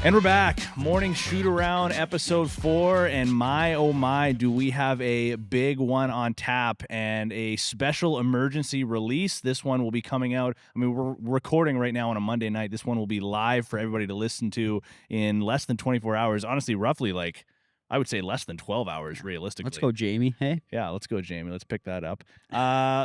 And we're back. Morning Shootaround, episode 4. And my, oh my, do we have a big one on tap and a special emergency release. This one will be coming out. I mean, we're recording right now on a Monday night. This one will be live for everybody to listen to in less than 24 hours. Honestly, roughly like, I would say less than 12 hours, realistically. Let's go, Jamie. Hey? Yeah, let's go, Jamie. Let's pick that up.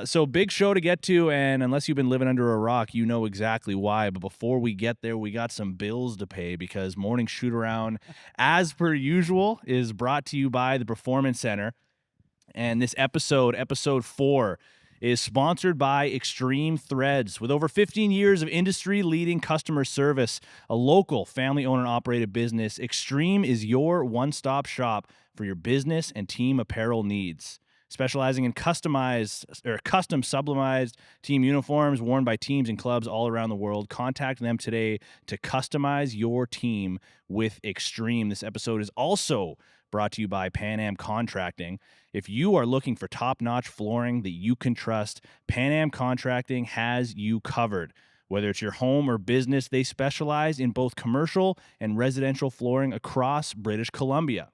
So big show to get to, and unless you've been living under a rock, you know exactly why. But before we get there, we got some bills to pay because Morning Shootaround, as per usual, is brought to you by the Performance Center. And this episode 4, is sponsored by X-TREME Threads. With over 15 years of industry-leading customer service, a local family-owned and operated business, X-TREME is your one-stop shop for your business and team apparel needs. Specializing in custom sublimized team uniforms worn by teams and clubs all around the world, contact them today to customize your team with X-TREME. This episode is also brought to you by PANAM Contracting. If you are looking for top-notch flooring that you can trust, PANAM Contracting has you covered. Whether it's your home or business, they specialize in both commercial and residential flooring across British Columbia.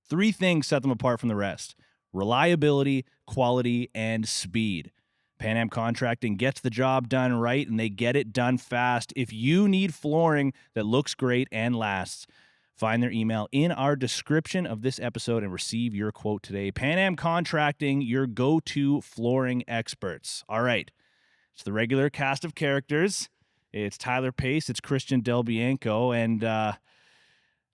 3 things set them apart from the rest: reliability, quality, and speed. PANAM Contracting gets the job done right, and they get it done fast. If you need flooring that looks great and lasts, find their email in our description of this episode and receive your quote today. PANAM Contracting, your go-to flooring experts. All right, it's the regular cast of characters. It's Tyler Pace, it's Christian Del Bianco, and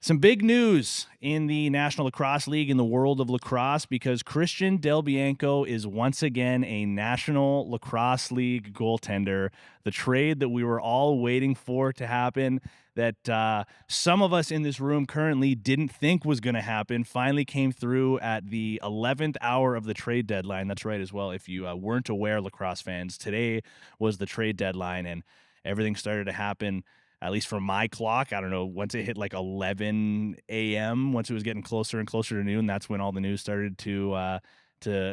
some big news in the National Lacrosse League in the world of lacrosse because Christian Del Bianco is once again a National Lacrosse League goaltender. The trade that we were all waiting for to happen, that some of us in this room currently didn't think was going to happen, finally came through at the 11th hour of the trade deadline. That's right as well. If you weren't aware, lacrosse fans, today was the trade deadline, and everything started to happen, at least from my clock. I don't know, once it hit like 11 a.m., once it was getting closer and closer to noon, that's when all the news started to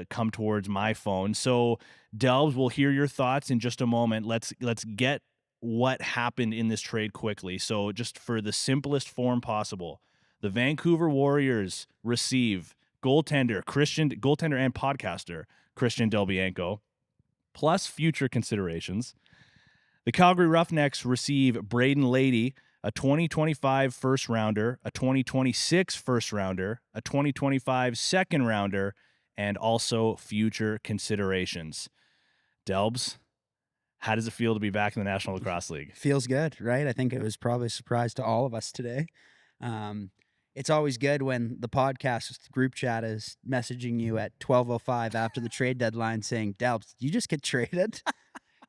come towards my phone. So, Delbs, we'll hear your thoughts in just a moment. Let's get what happened in this trade quickly. So, just for the simplest form possible, the Vancouver Warriors receive goaltender and podcaster Christian Del Bianco, plus future considerations. The Calgary Roughnecks receive Braden Lady, a 2025 first-rounder, a 2026 first-rounder, a 2025 second-rounder, and also future considerations. Delbs, how does it feel to be back in the National Lacrosse League? Feels good, right? I think it was probably a surprise to all of us today. It's always good when the podcast group chat is messaging you at 12:05 after the trade deadline saying, Delbs, did you just get traded?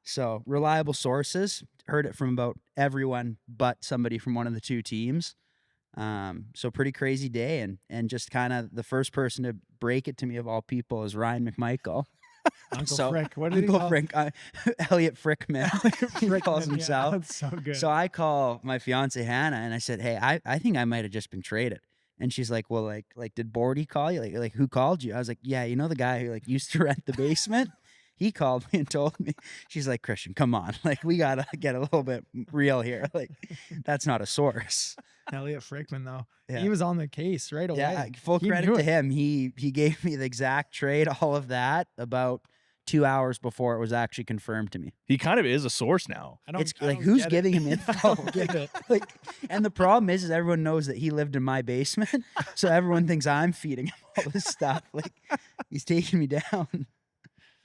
So reliable sources, heard it from about everyone but somebody from one of the two teams. So pretty crazy day. And just kind of the first person to break it to me of all people is Ryan McMichael. Uncle Frick. What did Uncle he call Frick, Elliot Frickman. He calls himself. Yeah, that's so good. So I call my fiance Hannah and I said, hey, I think I might have just been traded. And she's like, well, like did Bordy call you? Like who called you? I was like, yeah, you know the guy who like used to rent the basement? He called me and told me. She's like, Christian, come on. Like, we got to get a little bit real here. Like, that's not a source. Elliot Frickman, though. Yeah. He was on the case right away. Yeah, full credit to him. He gave me the exact trade, all of that, about 2 hours before it was actually confirmed to me. He kind of is a source now. It's like, who's giving him info? Get it. Like, and the problem is everyone knows that he lived in my basement, so everyone thinks I'm feeding him all this stuff. Like, he's taking me down.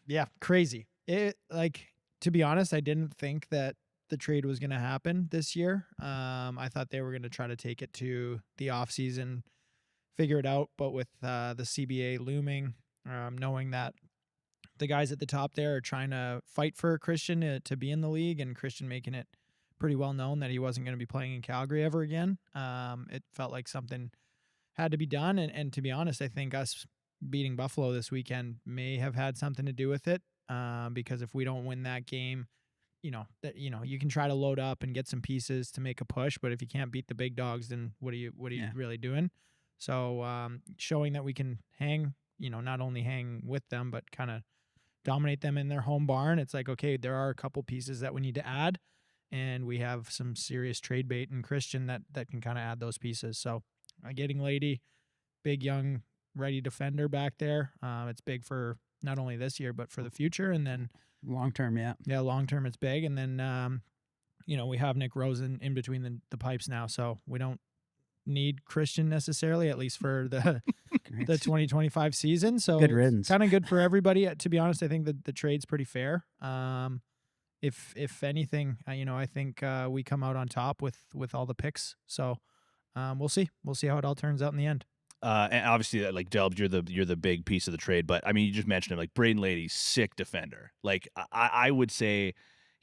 Yeah, crazy. To be honest, I didn't think that the trade was going to happen this year. I thought they were going to try to take it to the off season, figure it out. But with the CBA looming, knowing that the guys at the top there are trying to fight for Christian to be in the league, and Christian making it pretty well known that he wasn't going to be playing in Calgary ever again, it felt like something had to be done. And to be honest, I think us beating Buffalo this weekend may have had something to do with it, because if we don't win that game, you can try to load up and get some pieces to make a push, but if you can't beat the big dogs, then what are you really doing? So showing that we can hang, not only hang with them, but kind of dominate them in their home barn. It's like, okay, there are a couple pieces that we need to add, and we have some serious trade bait in Christian that can kind of add those pieces. So getting Lady, big, young, ready defender back there. It's big for not only this year, but for the future. And then long term, yeah. Yeah, long term it's big. And then, we have Nick Rosen in between the pipes now. So we don't need Christian necessarily, at least for the 2025 season. So good riddance. Kind of good for everybody. To be honest, I think that the trade's pretty fair. If anything, I think we come out on top with all the picks. So we'll see. We'll see how it all turns out in the end. And obviously, like Delbs, you're the big piece of the trade. But I mean, you just mentioned him, like Braden Lady, sick defender. Like I would say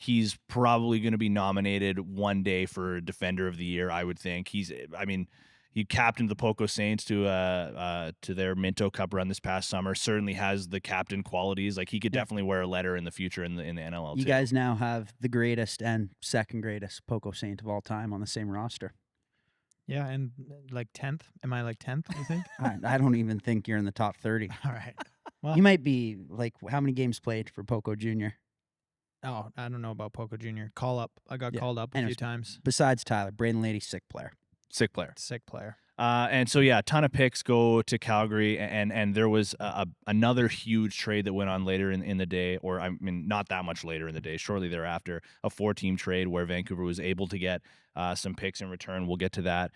he's probably going to be nominated one day for Defender of the Year. I would think he captained the Poco Saints to their Minto Cup run this past summer. Certainly has the captain qualities. Like he could definitely wear a letter in the future in the NLL. You guys now have the greatest and second greatest Poco Saint of all time on the same roster. Yeah, and like 10th. Am I like 10th, you think? I don't even think you're in the top 30. All right. Well, you might be like, how many games played for Poco Jr.? Oh, I don't know about Poco Jr. Call up. I got called up a few times. Besides Tyler, Braden Lady, sick player. Sick player. Sick player. And so, yeah, a ton of picks go to Calgary, and there was another huge trade that went on later in the day, or I mean, not that much later in the day, shortly thereafter, a 4-team trade where Vancouver was able to get some picks in return. We'll get to that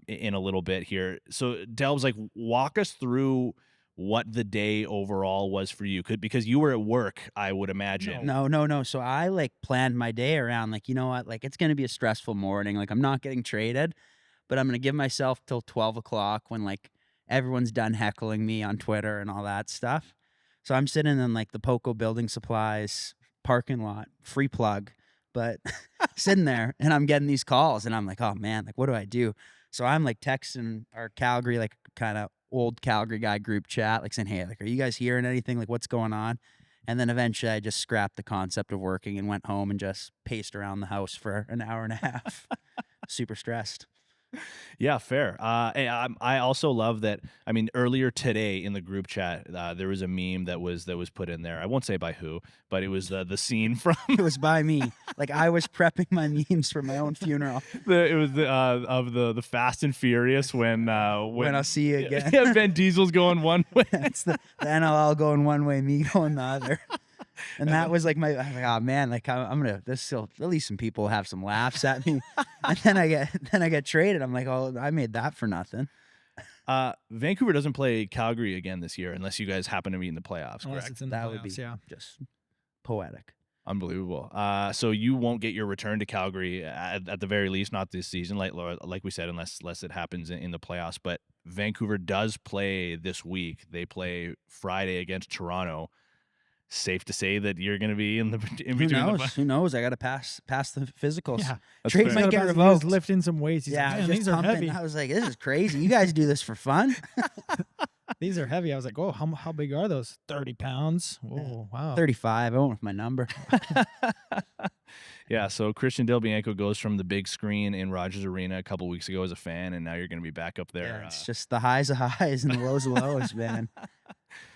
in a little bit here. So, Delbs, like, walk us through what the day overall was for you, because you were at work, I would imagine. No. So I planned my day around you know what, it's going to be a stressful morning. I'm not getting traded, but I'm going to give myself till 12 o'clock when everyone's done heckling me on Twitter and all that stuff. So I'm sitting in the Poco Building Supplies parking lot, free plug, but sitting there and I'm getting these calls and I'm like, oh man, what do I do? So I'm texting our Calgary, kind of old Calgary guy group chat, saying, hey, are you guys hearing anything? What's going on? And then eventually I just scrapped the concept of working and went home and just paced around the house for an hour and a half. Super stressed. Yeah, fair. And I also love that. I mean, earlier today in the group chat, there was a meme that was put in there. I won't say by who, but it was the scene from. It was by me. I was prepping my memes for my own funeral. It was of the Fast and Furious when I'll see you again. Yeah, Vin Diesel's going one way. That's the NLL going one way, me going the other. And that was my, I'm oh man, I'm gonna, this will, at least some people will have some laughs at me. And then I get traded. I'm like, oh, I made that for nothing. Vancouver doesn't play Calgary again this year unless you guys happen to be in the playoffs. Unless correct? It's in the that playoffs, would be just poetic. Unbelievable. So you won't get your return to Calgary at the very least, not this season, like we said, unless it happens in the playoffs. But Vancouver does play this week. They play Friday against Toronto. Safe to say that you're going to be in between. Who knows? I got to pass the physicals. Yeah, trade might get revoked. Lifting some weights. He's yeah, like, man, these are heavy. I was like, this is crazy. You guys do this for fun? These are heavy. I was like, oh, how big are those? 30 pounds. Oh, wow. 35. I went with my number. Yeah, so Christian Del Bianco goes from the big screen in Rogers Arena a couple weeks ago as a fan, and now you're going to be back up there. Yeah, it's just the highs of highs and the lows of lows, man.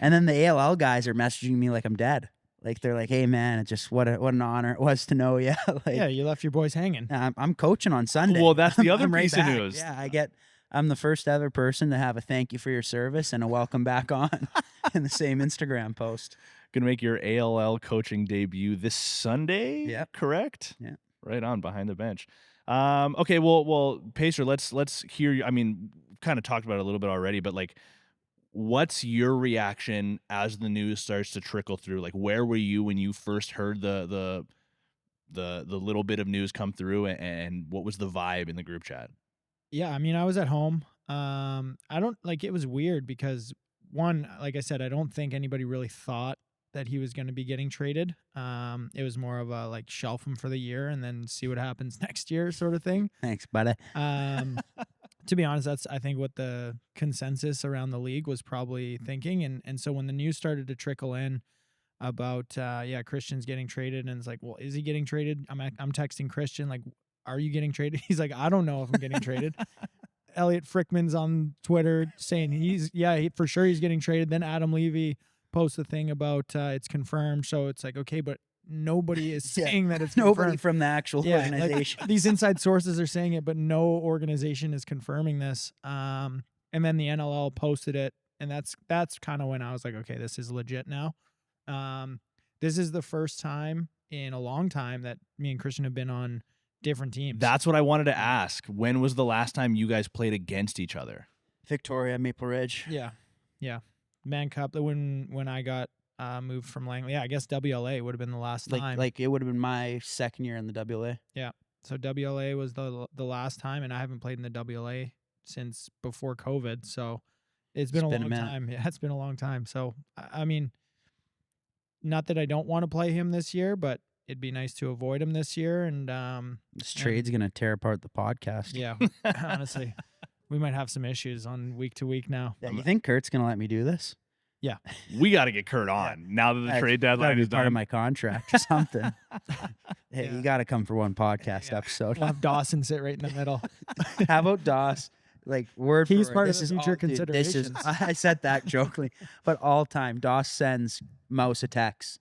And then the ALL guys are messaging me like I'm dead. They're like, hey, man, it's just what an honor it was to know you. Yeah, you left your boys hanging. I'm coaching on Sunday. Well, that's the other right piece back. of news. Yeah, I'm the first ever person to have a thank you for your service and a welcome back on in the same Instagram post. Going to make your ALL coaching debut this Sunday. Yeah, correct. Yeah, right on behind the bench. Okay, well, Pacer, let's hear you. I mean, kind of talked about it a little bit already, but what's your reaction as the news starts to trickle through? Where were you when you first heard the little bit of news come through, and what was the vibe in the group chat? Yeah, I mean, I was at home. I don't it was weird because one, like I said, I don't think anybody really thought that he was going to be getting traded. It was more of a shelf him for the year and then see what happens next year sort of thing. Thanks, buddy. To be honest, that's I think what the consensus around the league was probably thinking. And so when the news started to trickle in about Christian's getting traded, and it's like, well, is he getting traded? I'm texting Christian are you getting traded? He's like, I don't know if I'm getting traded. Elliot Frickman's on Twitter saying for sure he's getting traded. Then Adam Levy posts a thing about it's confirmed. So it's like, okay, but nobody is Yeah. saying that it's Nobody confirmed. from the actual Yeah, like, organization. these inside sources are saying it, but no organization is confirming this. And then the NLL posted it, and that's kind of when I was like, okay, this is legit now. This is the first time in a long time that me and Christian have been on different teams. That's what I wanted to ask. When was the last time you guys played against each other? Victoria, Maple Ridge. yeah. Man Cup. When I got moved from Langley, I guess WLA would have been the last time. Like it would have been my second year in the WA. So WLA was the last time, and I haven't played in the WLA since before COVID. So it's been a long time. Yeah, it's been a long time. So I mean, not that I don't want to play him this year, but it'd be nice to avoid him this year. And This trade's gonna tear apart the podcast. yeah, honestly, we might have some issues on week to week now. Yeah, you think Kurt's gonna let me do this? We got to get Kurt on now that the That's trade gotta deadline be is part of done. my contract or something. Hey, Yeah. you got to come for one podcast Yeah. episode. We'll have Dawson sit right in the middle. How about Doss? Like word He's for part word, of this the is future all- dude, this is- considerations. I said that jokingly, but all time Doss sends Mouse a text.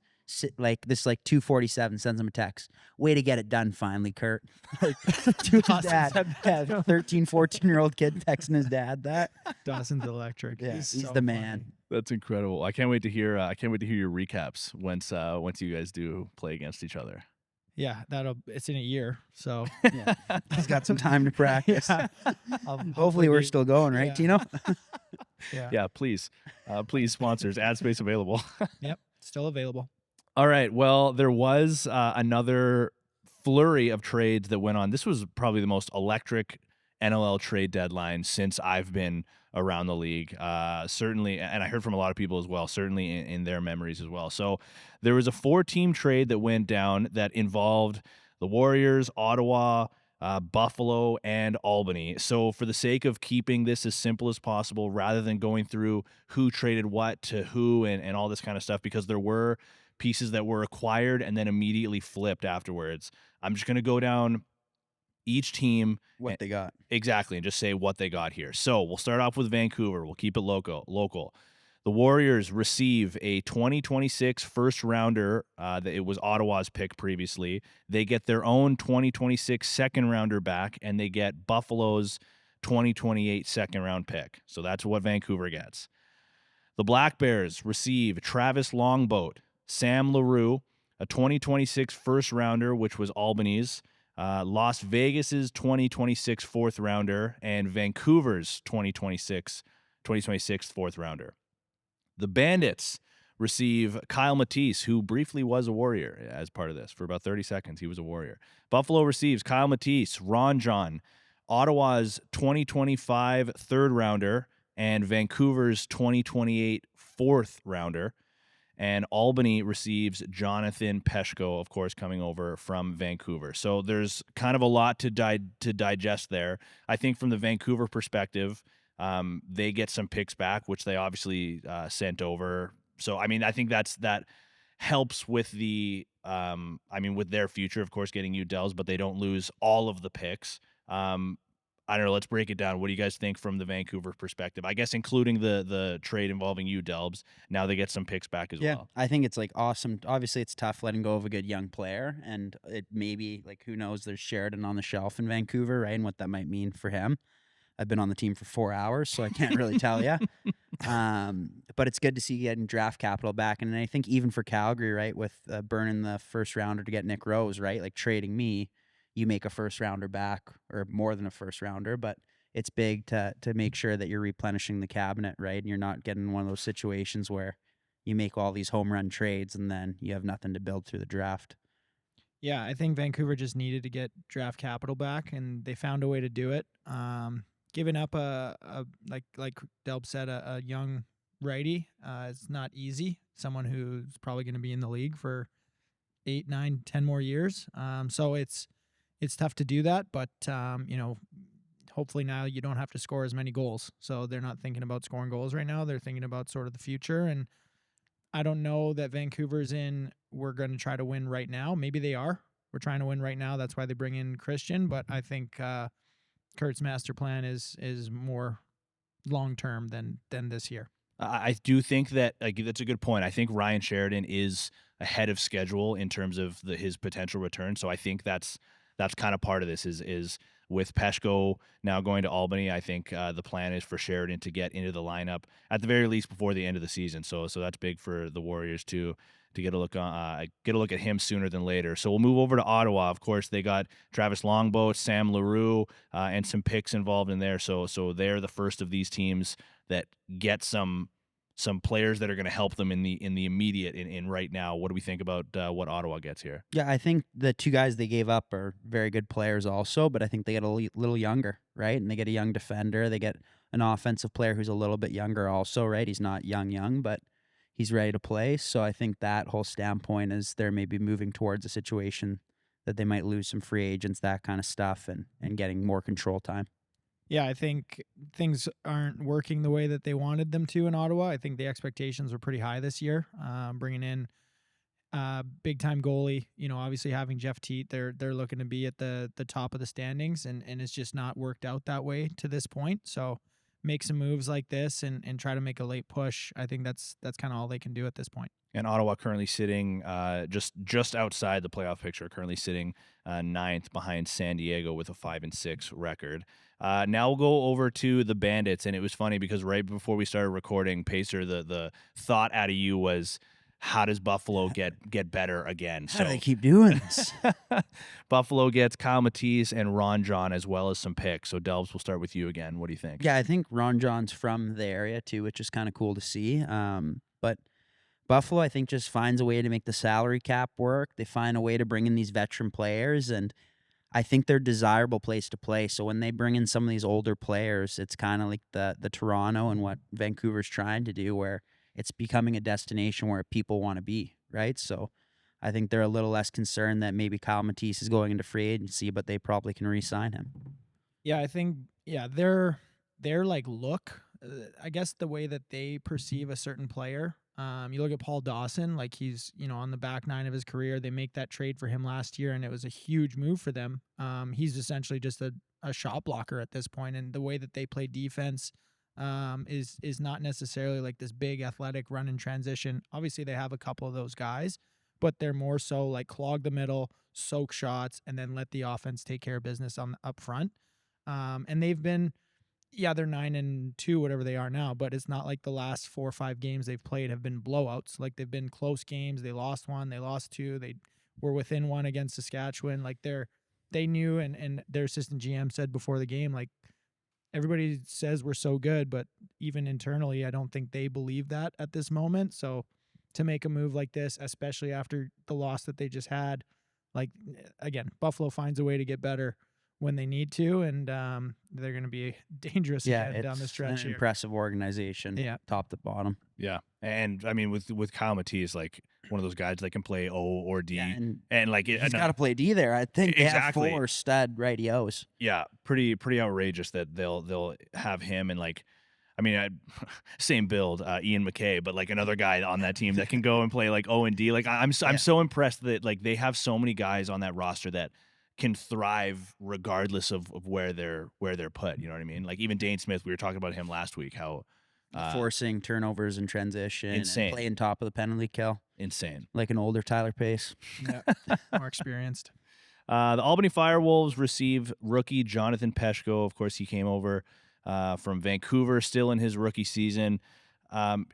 Like this, like 2:47 sends him a text. Way to get it done, finally, Kurt. Like, to his Dawson dad, said that. yeah, 13, 14-year-old kid texting his dad that. Dawson's electric. Yeah, he's so the funny. man. That's incredible. I can't wait to hear. I can't wait to hear your recaps once you guys do play against each other. Yeah, it's in a year. So Yeah, he's got some time to practice. yeah. Hopefully, we're still going, right, yeah. Tino? Yeah. Yeah, please, sponsors, ad space available. Yep. Still available. All right. Well, there was another flurry of trades that went on. This was probably the most electric NLL trade deadline since I've been around the league. Certainly, and I heard from a lot of people as well, certainly in their memories as well. So there was a 4-team trade that went down that involved the Warriors, Ottawa, Buffalo, and Albany. So for the sake of keeping this as simple as possible, rather than going through who traded what to who and all this kind of stuff, because there were pieces that were acquired and then immediately flipped afterwards, I'm just going to go down each team What they got? exactly and just say what they got here. So we'll start off with Vancouver. We'll keep it local. The Warriors receive a 2026 first rounder. It was Ottawa's pick previously. They get their own 2026 second rounder back, and they get Buffalo's 2028 second round pick. So that's what Vancouver gets. The Black Bears receive Travis Longboat, Sam LaRue, a 2026 first rounder, which was Albany's, Las Vegas's 2026 fourth rounder, and Vancouver's 2026 fourth rounder. The Bandits receive Kyle Matisse, who briefly was a Warrior as part of this. For about 30 seconds, he was a Warrior. Buffalo receives Kyle Matisse, Ron John, Ottawa's 2025 third rounder, and Vancouver's 2028 fourth rounder. And Albany receives Jonathan Peshko, of course, coming over from Vancouver. So there's kind of a lot to digest there. I think from the Vancouver perspective, they get some picks back, which they obviously sent over. So, I mean, I think that helps with with their future, of course, getting Udels, but they don't lose all of the picks. I don't know. Let's break it down. What do you guys think from the Vancouver perspective? I guess including the trade involving Delbs. Now they get some picks back as well. I think it's like awesome. Obviously, it's tough letting go of a good young player, and it maybe like who knows? There's Sheridan on the shelf in Vancouver, right? And what that might mean for him. I've been on the team for 4 hours, so I can't really tell you. But it's good to see getting draft capital back, and I think even for Calgary, right, with burning the first rounder to get Nick Rose, right, like trading me. You make a first rounder back or more than a first rounder, but it's big to make sure that you're replenishing the cabinet, right? And you're not getting in one of those situations where you make all these home run trades and then you have nothing to build through the draft. Yeah, I think Vancouver just needed to get draft capital back, and they found a way to do it. Giving up a like Delb said, a young righty, it's not easy. Someone who's probably going to be in the league for 8, 9, 10 more years. So it's tough to do that, but hopefully now you don't have to score as many goals. So they're not thinking about scoring goals right now. They're thinking about sort of the future. And I don't know that Vancouver's we're going to try to win right now. Maybe they are. We're trying to win right now. That's why they bring in Christian. But I think Kurt's master plan is more long-term than this year. I do think that, like, that's a good point. I think Ryan Sheridan is ahead of schedule in terms of his potential return. So I think that's kind of part of this is with Peshko now going to Albany. I think the plan is for Sheridan to get into the lineup at the very least before the end of the season. So that's big for the Warriors to get a look at him sooner than later. So we'll move over to Ottawa. Of course, they got Travis Longboat, Sam LaRue, and some picks involved in there. So they're the first of these teams that get some players that are going to help them in the immediate in right now. What do we think about what Ottawa gets here? Yeah, I think the two guys they gave up are very good players also, but I think they get a little younger, right? And they get a young defender. They get an offensive player who's a little bit younger also, right? He's not young, but he's ready to play. So I think that whole standpoint is they're maybe moving towards a situation that they might lose some free agents, that kind of stuff, and getting more control time. Yeah, I think things aren't working the way that they wanted them to in Ottawa. I think the expectations were pretty high this year. Bringing in big time goalie, obviously having Jeff Teat, they're looking to be at the top of the standings, and it's just not worked out that way to this point. So make some moves like this and try to make a late push. I think that's kind of all they can do at this point. And Ottawa currently sitting just outside the playoff picture, currently sitting ninth behind San Diego with a 5-6 record. Now we'll go over to the Bandits, and it was funny because right before we started recording, Pacer, the thought out of you was, how does Buffalo get better again? How do they keep doing this? Buffalo gets Kyle Matisse and Ron John as well as some picks. So Delbs, we'll start with you again. What do you think? Yeah, I think Ron John's from the area too, which is kind of cool to see. But Buffalo, I think, just finds a way to make the salary cap work. They find a way to bring in these veteran players, and I think they're a desirable place to play. So when they bring in some of these older players, it's kind of like the Toronto and what Vancouver's trying to do, where it's becoming a destination where people want to be, right? So I think they're a little less concerned that maybe Kyle Matisse is going into free agency, but they probably can re-sign him. Yeah, I think, their like look, I guess the way that they perceive a certain player. You look at Paul Dawson, like he's, on the back nine of his career. They make that trade for him last year, and it was a huge move for them. He's essentially just a shot blocker at this point, and the way that they play defense is not necessarily like this big athletic run in transition. Obviously, they have a couple of those guys, but they're more so like clog the middle, soak shots, and then let the offense take care of business up front. And they've been, they're 9-2, whatever they are now, but it's not like the last 4 or 5 games they've played have been blowouts. Like they've been close games. They lost 1, they lost 2, they were within 1 against Saskatchewan. Like they knew, and their assistant GM said before the game, like, everybody says we're so good, but even internally, I don't think they believe that at this moment. So to make a move like this, especially after the loss that they just had, like, again, Buffalo finds a way to get better when they need to, and they're going to be dangerous again down the stretch. It's an impressive organization, top to bottom. Yeah, and I mean with Kyle Matisse, like one of those guys that can play O or D, and like he's got to play D there. I think they have 4 stud righty O's. Yeah, pretty outrageous that they'll have him, and like, I mean, same build, Ian McKay, but like another guy on that team that can go and play like O and D. Like I'm so impressed that like they have so many guys on that roster that can thrive regardless of where they're put. You know what I mean? Like even Dane Smith, we were talking about him last week, how forcing turnovers in transition, insane, and playing top of the penalty kill, insane, like an older Tyler Pace. Yeah, more experienced. The Albany Firewolves receive rookie Jonathan Peshko. Of course, he came over from Vancouver, still in his rookie season. I've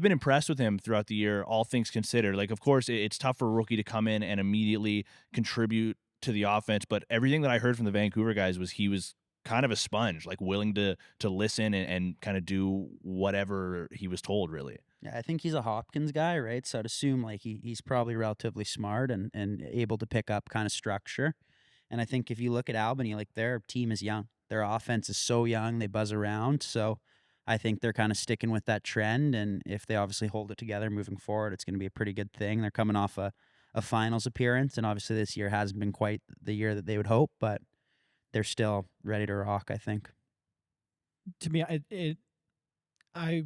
been impressed with him throughout the year, all things considered. Like, of course, it's tough for a rookie to come in and immediately contribute to the offense, but everything that I heard from the Vancouver guys was he was kind of a sponge, like willing to listen and kind of do whatever he was told, really. Yeah, I think he's a Hopkins guy, right? So I'd assume like he's probably relatively smart and able to pick up kind of structure. And I think if you look at Albany, like their team is young. Their offense is so young, they buzz around. So I think they're kind of sticking with that trend. And if they obviously hold it together moving forward, it's going to be a pretty good thing. They're coming off a finals appearance. And obviously this year hasn't been quite the year that they would hope, but they're still ready to rock, I think. To me, I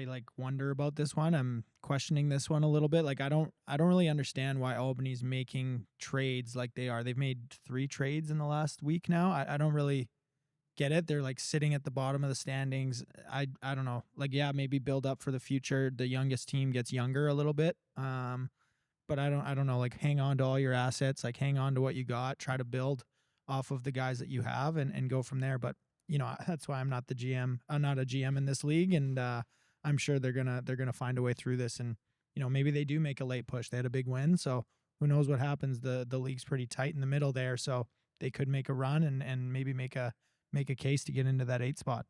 like wonder about this one. I'm questioning this one a little bit. Like I don't really understand why Albany's making trades like they are. They've made 3 trades in the last week now. I don't really get it. They're like sitting at the bottom of the standings. I don't know. Like, yeah, maybe build up for the future. The youngest team gets younger a little bit. But I don't know. Like, hang on to all your assets. Like, hang on to what you got. Try to build off of the guys that you have and go from there. But that's why I'm not the GM. I'm not a GM in this league, and I'm sure they're gonna find a way through this. And maybe they do make a late push. They had a big win, so who knows what happens. The league's pretty tight in the middle there, so they could make a run and maybe make a case to get into that 8 spot.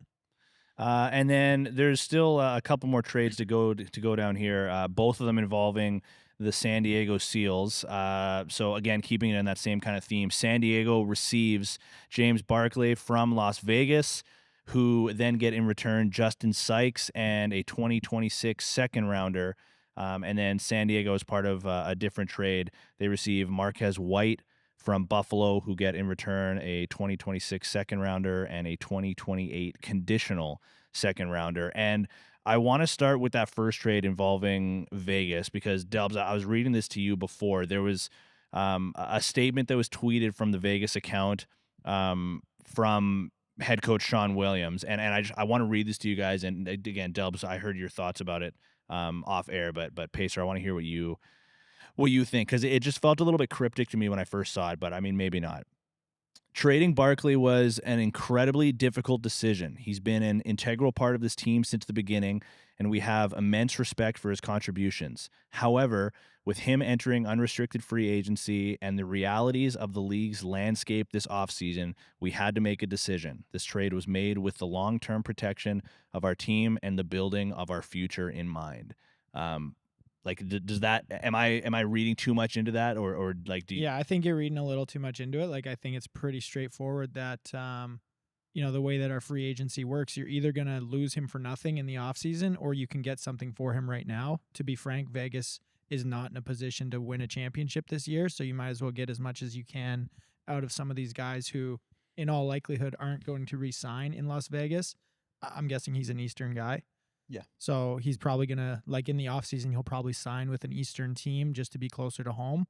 And then there's still a couple more trades to go down here. Both of them involving the San Diego Seals. So again, keeping it in that same kind of theme, San Diego receives James Barclay from Las Vegas, who then get in return Justin Sykes and a 2026 second rounder. And then San Diego, is part of a different trade, they receive Marquez White from Buffalo, who get in return a 2026 second rounder and a 2028 conditional second rounder. And I want to start with that first trade involving Vegas because, Delbs, I was reading this to you before. There was a statement that was tweeted from the Vegas account from head coach Sean Williams. And I want to read this to you guys. And again, Delbs, I heard your thoughts about it off air, but Pacer, I want to hear what you think, because it just felt a little bit cryptic to me when I first saw it, but I mean, maybe not. Trading Barclay was an incredibly difficult decision. He's been an integral part of this team since the beginning, and we have immense respect for his contributions. However, with him entering unrestricted free agency and the realities of the league's landscape this offseason, we had to make a decision. This trade was made with the long-term protection of our team and the building of our future in mind. Like, does that, am I reading too much into that, or like, do you? Yeah, I think you're reading a little too much into it. Like, I think it's pretty straightforward that, the way that our free agency works, you're either going to lose him for nothing in the offseason, or you can get something for him right now. To be frank, Vegas is not in a position to win a championship this year, so you might as well get as much as you can out of some of these guys who, in all likelihood, aren't going to re-sign in Las Vegas. I'm guessing he's an Eastern guy. Yeah. So he's probably going to, like, in the offseason, he'll probably sign with an Eastern team just to be closer to home.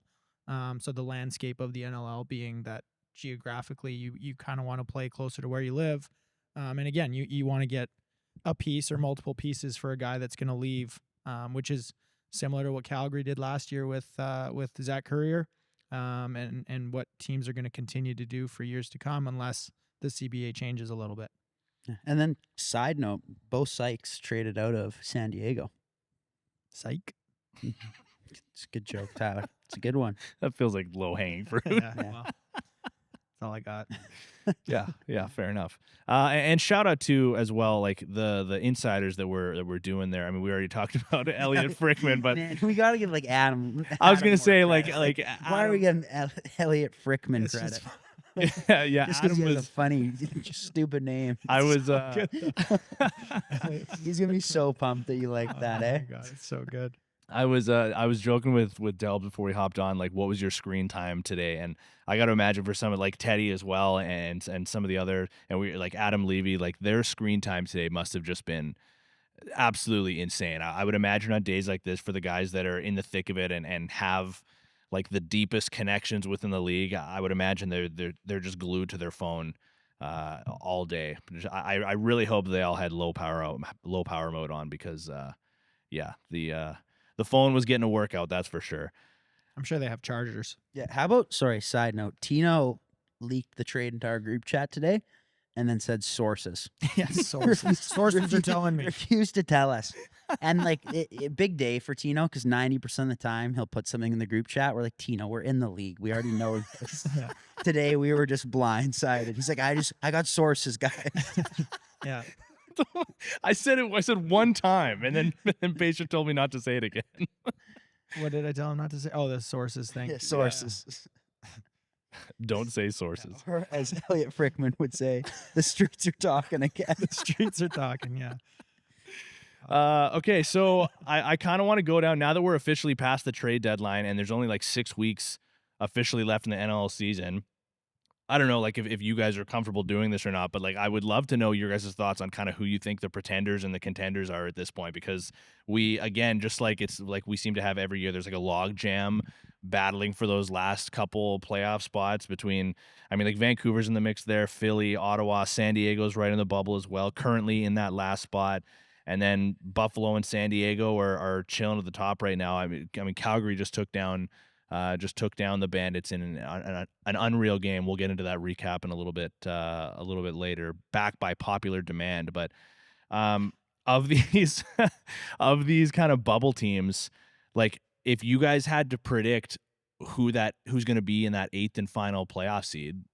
So the landscape of the NLL being that geographically you kind of want to play closer to where you live. And again, you want to get a piece or multiple pieces for a guy that's going to leave, which is similar to what Calgary did last year with Zach Currier, and what teams are going to continue to do for years to come unless the CBA changes a little bit. And then, side note, Bo Sykes traded out of San Diego. Psych. It's a good joke, Tyler. It's a good one. That feels like low-hanging fruit. Yeah. Well, that's all I got. Yeah, fair enough. And shout out to, as well, like the insiders that we're doing there. I mean, we already talked about Elliot Frickman, but Man, we got to give, like, Adam. I was Adam gonna say, more like credit. Why are we getting Elliot Frickman It's credit? yeah. Just because Adam he has a was. funny, stupid name. I was. He's gonna be so pumped that you like that, eh? Oh my God, it's so good. I was joking with Delbs before we hopped on, like, what was your screen time today? And I got to imagine for some, like Teddy as well, and some of the other, and we, like Adam Levy, like, their screen time today must have just been absolutely insane. I would imagine on days like this, for the guys that are in the thick of it and have, like, the deepest connections within the league, I would imagine they're just glued to their phone all day. I really hope they all had low power mode on, because the phone was getting a workout, that's for sure. I'm sure they have chargers. Yeah. How about, sorry, side note, Tino leaked the trade into our group chat today and then said sources. Yeah, sources are telling me. Refused to tell us. And, like, big day for Tino, because 90% of the time he'll put something in the group chat. We're like, Tino, we're in the league. We already know this. Yeah. Today we were just blindsided. He's like, I got sources, guys. Yeah. I said one time, and then Pacer told me not to say it again. What did I tell him not to say? Oh, the sources thing. Yeah, sources. Don't say sources. Or as Elliot Frickman would say, the streets are talking again. The streets are talking, yeah. Okay, so I kind of want to go down, now that we're officially past the trade deadline and there's only like 6 weeks officially left in the NL season. I don't know, like if you guys are comfortable doing this or not, but like I would love to know your guys' thoughts on kind of who you think the pretenders and the contenders are at this point, because we, again, just like it's like we seem to have every year, there's like a log jam battling for those last couple playoff spots between, I mean, like Vancouver's in the mix there, Philly, Ottawa, San Diego's right in the bubble as well, currently in that last spot. And then Buffalo and San Diego are chilling at the top right now. I mean Calgary just took down the Bandits in an unreal game. We'll get into that recap in a little bit later, backed by popular demand. But of these of these kind of bubble teams, like if you guys had to predict who's going to be in that 8th and final playoff seed,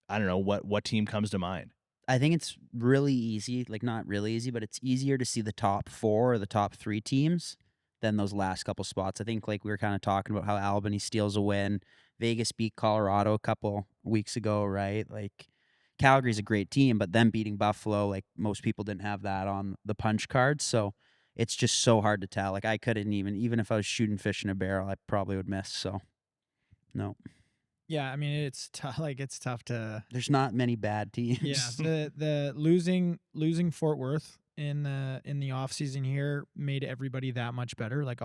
I don't know what team comes to mind. I think it's really easy, like not really easy, but it's easier to see the top 4 or the top 3 teams than those last couple spots. I think like we were kind of talking about how Albany steals a win. Vegas beat Colorado a couple weeks ago, right? Like Calgary's a great team, but them beating Buffalo, like most people didn't have that on the punch card. So it's just so hard to tell. Like I couldn't even if I was shooting fish in a barrel, I probably would miss. So no. Yeah, I mean it's tough. Like it's tough to. There's not many bad teams. Yeah, the losing Fort Worth in the off season here made everybody that much better. Like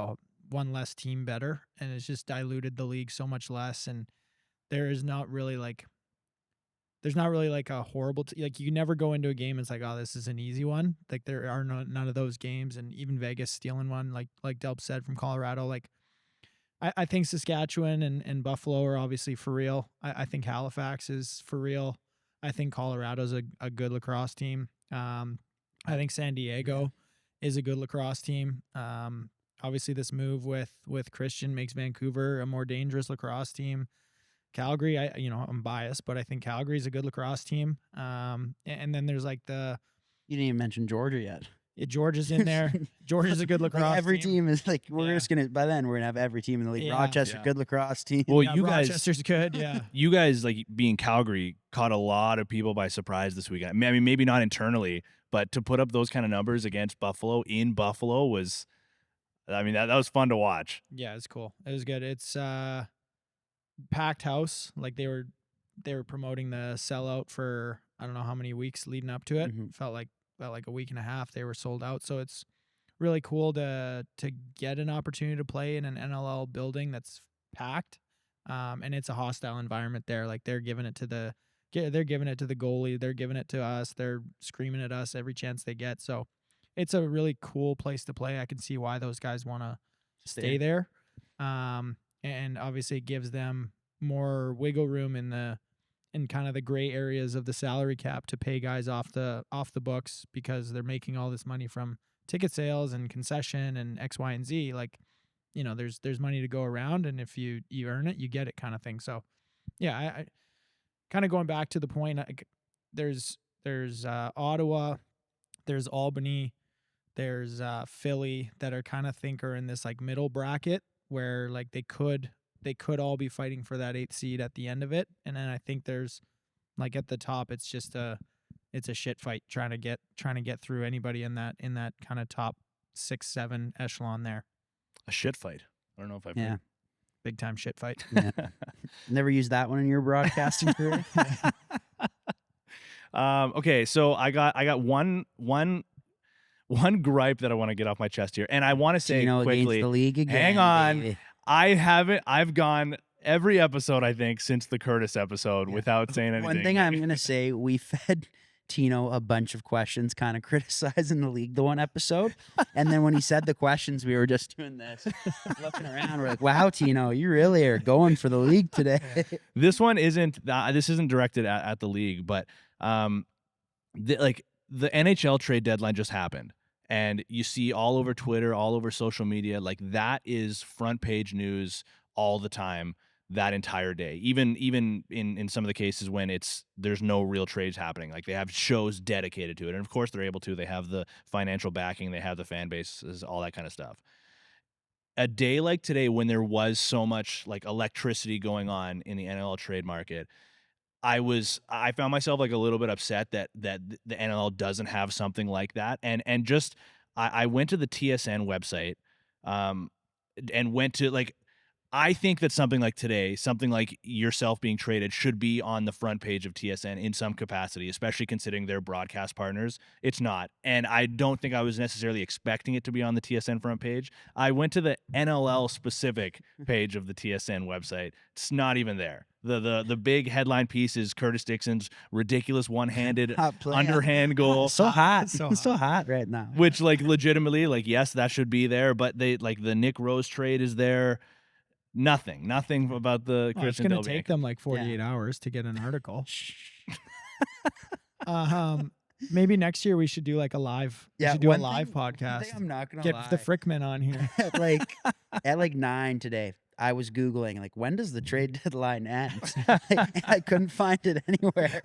one less team better, and it's just diluted the league so much less. And there's not really like a horrible like you never go into a game and it's like, oh, this is an easy one. Like there are none of those games, and even Vegas stealing one like Delp said from Colorado. Like I think Saskatchewan and Buffalo are obviously for real. I think Halifax is for real. I think Colorado's a good lacrosse team. I think San Diego is a good lacrosse team. Obviously, this move with Christian makes Vancouver a more dangerous lacrosse team. Calgary, I'm biased, but I think Calgary's a good lacrosse team. And then there's like you didn't even mention Georgia yet. Yeah, Georgia's in there. Georgia's a good lacrosse like every team is like we're just gonna by then we're gonna have every team in the league. Yeah. Rochester, good lacrosse team. Well, Yeah, you guys, Rochester's good. Yeah, you guys, like being Calgary, caught a lot of people by surprise this weekend. I mean, maybe not internally, but to put up those kind of numbers against Buffalo in Buffalo was, I mean, that was fun to watch. yeah, it's cool. It was good. It's packed house. Like they were promoting the sellout for I don't know how many weeks leading up to it. Felt like a week and a half they were sold out. So it's really cool to get an opportunity to play in an NLL building that's packed, and it's a hostile environment there. Like they're giving it to the goalie, they're giving it to us, they're screaming at us every chance they get. So it's a really cool place to play. I can see why those guys want to stay there, and obviously it gives them more wiggle room in kind of the gray areas of the salary cap to pay guys off the books, because they're making all this money from ticket sales and concession and X, Y, and Z. Like, there's money to go around, and if you earn it, you get it, kind of thing. So yeah, I kind of going back to the point, there's Ottawa, there's Albany, there's Philly that are kind of are in this like middle bracket where like they could all be fighting for that 8th seed at the end of it. And then I think there's like at the top, it's a shit fight trying to get through anybody in that kind of top 6-7 echelon there. A shit fight. I don't know if I've heard. Big time shit fight. Yeah. Never used that one in your broadcasting career. Okay, so I got one gripe that I want to get off my chest here, and I want to say quickly. Against the league again, hang on, baby. I've gone every episode I think since the Curtis episode without saying anything. One thing I'm gonna say, we fed Tino a bunch of questions, kind of criticizing the league the one episode, and then when he said the questions, we were just doing this, looking around. We're like, "Wow, Tino, you really are going for the league today." This one isn't. This isn't directed at the league, but the NHL trade deadline just happened, and you see all over Twitter, all over social media, like that is front page news all the time, that entire day. Even in some of the cases when there's no real trades happening, like they have shows dedicated to it, and of course they're able to. They have the financial backing, they have the fan bases, all that kind of stuff. A day like today, when there was so much like electricity going on in the NLL trade market, I found myself like a little bit upset that the NLL doesn't have something like that. And I went to the TSN website, and went to like, I think that something like today, something like yourself being traded should be on the front page of TSN in some capacity, especially considering their broadcast partners. It's not. And I don't think I was necessarily expecting it to be on the TSN front page. I went to the NLL specific page of the TSN website. It's not even there. The big headline piece is Curtis Dixon's ridiculous one-handed underhand goal. So hot. So So hot right now. Which, like, legitimately, like, yes, that should be there, but they, like, the Nick Rose trade is there. Nothing about the It's Christian going Del to take Bianco. them like 48 hours to get an article. Maybe next year we should do like a live. We should do a one live thing- one podcast. thing I'm not gonna Get lie. the Frickman on here. at like 9 today, I was Googling like, when does the trade deadline end? I couldn't find it anywhere.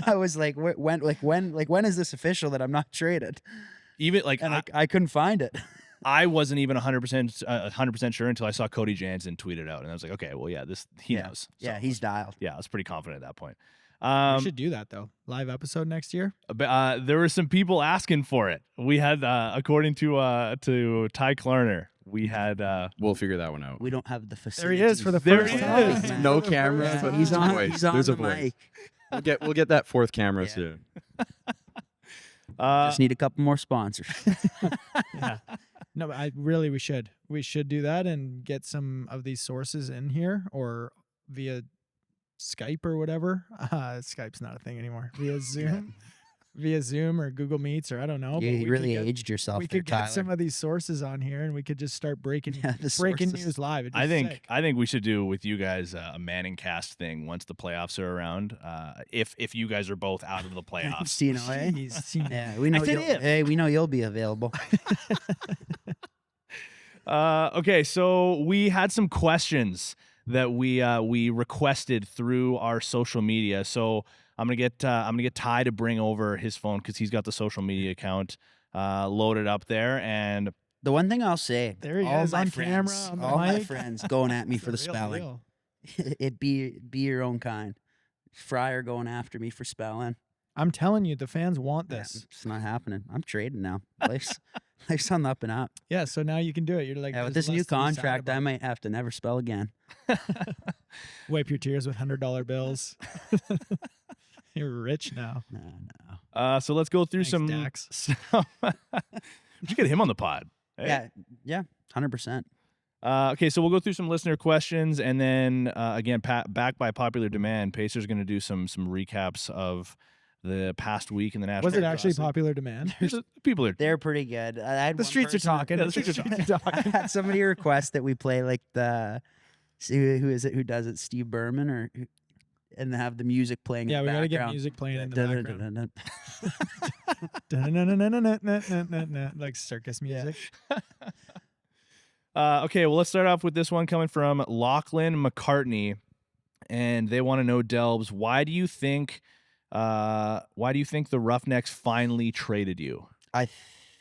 I was like, when is this official that I'm not traded? Even like And I couldn't find it. I wasn't even 100% sure until I saw Cody Jansen tweet it out, and I was like, okay, well, yeah, he knows. So, Yeah, he's dialed. yeah, I was pretty confident at that point. We should do that though. Live episode next year. But there were some people asking for it. We had, according to Ty Klarner, we had. We'll figure that one out. We don't have the There facility. he is for the There first he time. is. man. No cameras, Yeah, but he's there's a on. voice. He's on There's the a voice. mic. We'll get that fourth camera Yeah. soon. Just need a couple more sponsors. Yeah. No, but we should. We should do that and get some of these sources in here or via Skype or whatever. Skype's not a thing anymore. Via Zoom. Via Zoom or Google Meets or I don't know. but we You could really get- aged yourself We there, could get Tyler. some of these sources on here and we could just start breaking The breaking sources. news live. It'd be I think sick. we should do with you guys a Manning cast thing once the playoffs are around. If you guys are both out of the playoffs. Cino, eh? Yeah, we know. said You'll, if. hey, we know you'll be available. Okay, so we had some questions that we requested through our social media. So I'm gonna get Ty to bring over his phone because he's got the social media account loaded up there. And The one thing I'll say, There he all is my on friends, camera, on the all my mic. friends going at me It's for the real spelling. deal. It be your own kind. Fryer going after me for spelling. I'm telling you, the fans want Yeah, this. it's not happening. I'm trading now. Life's on the up and up. Yeah, so now you can do it. You're like, Yeah, with there's this new less to be sad contract, I about. might have to never spell again. Wipe your tears with $100 bills. You're rich now. No. so let's go through Thanks, some. Dax. We should get him on the pod. Hey. Yeah, 100%. Okay, so we'll go through some listener questions, and then again, back by popular demand, Pacer's going to do some recaps of the past week in the national. Was it actually Gossip. popular demand? People are. They're pretty good. I had The one streets are person- talking. Yeah, the streets are I had somebody request that we play like who is it who does it? Steve Berman and have the music playing. Yeah, in we the got to get background. music playing in the Dun, dun, background. dun, dun, dun. Like circus music. Okay, well, let's start off with this one coming from Lachlan McCartney, and they want to know, Delbs, why do you think the Roughnecks finally traded you? I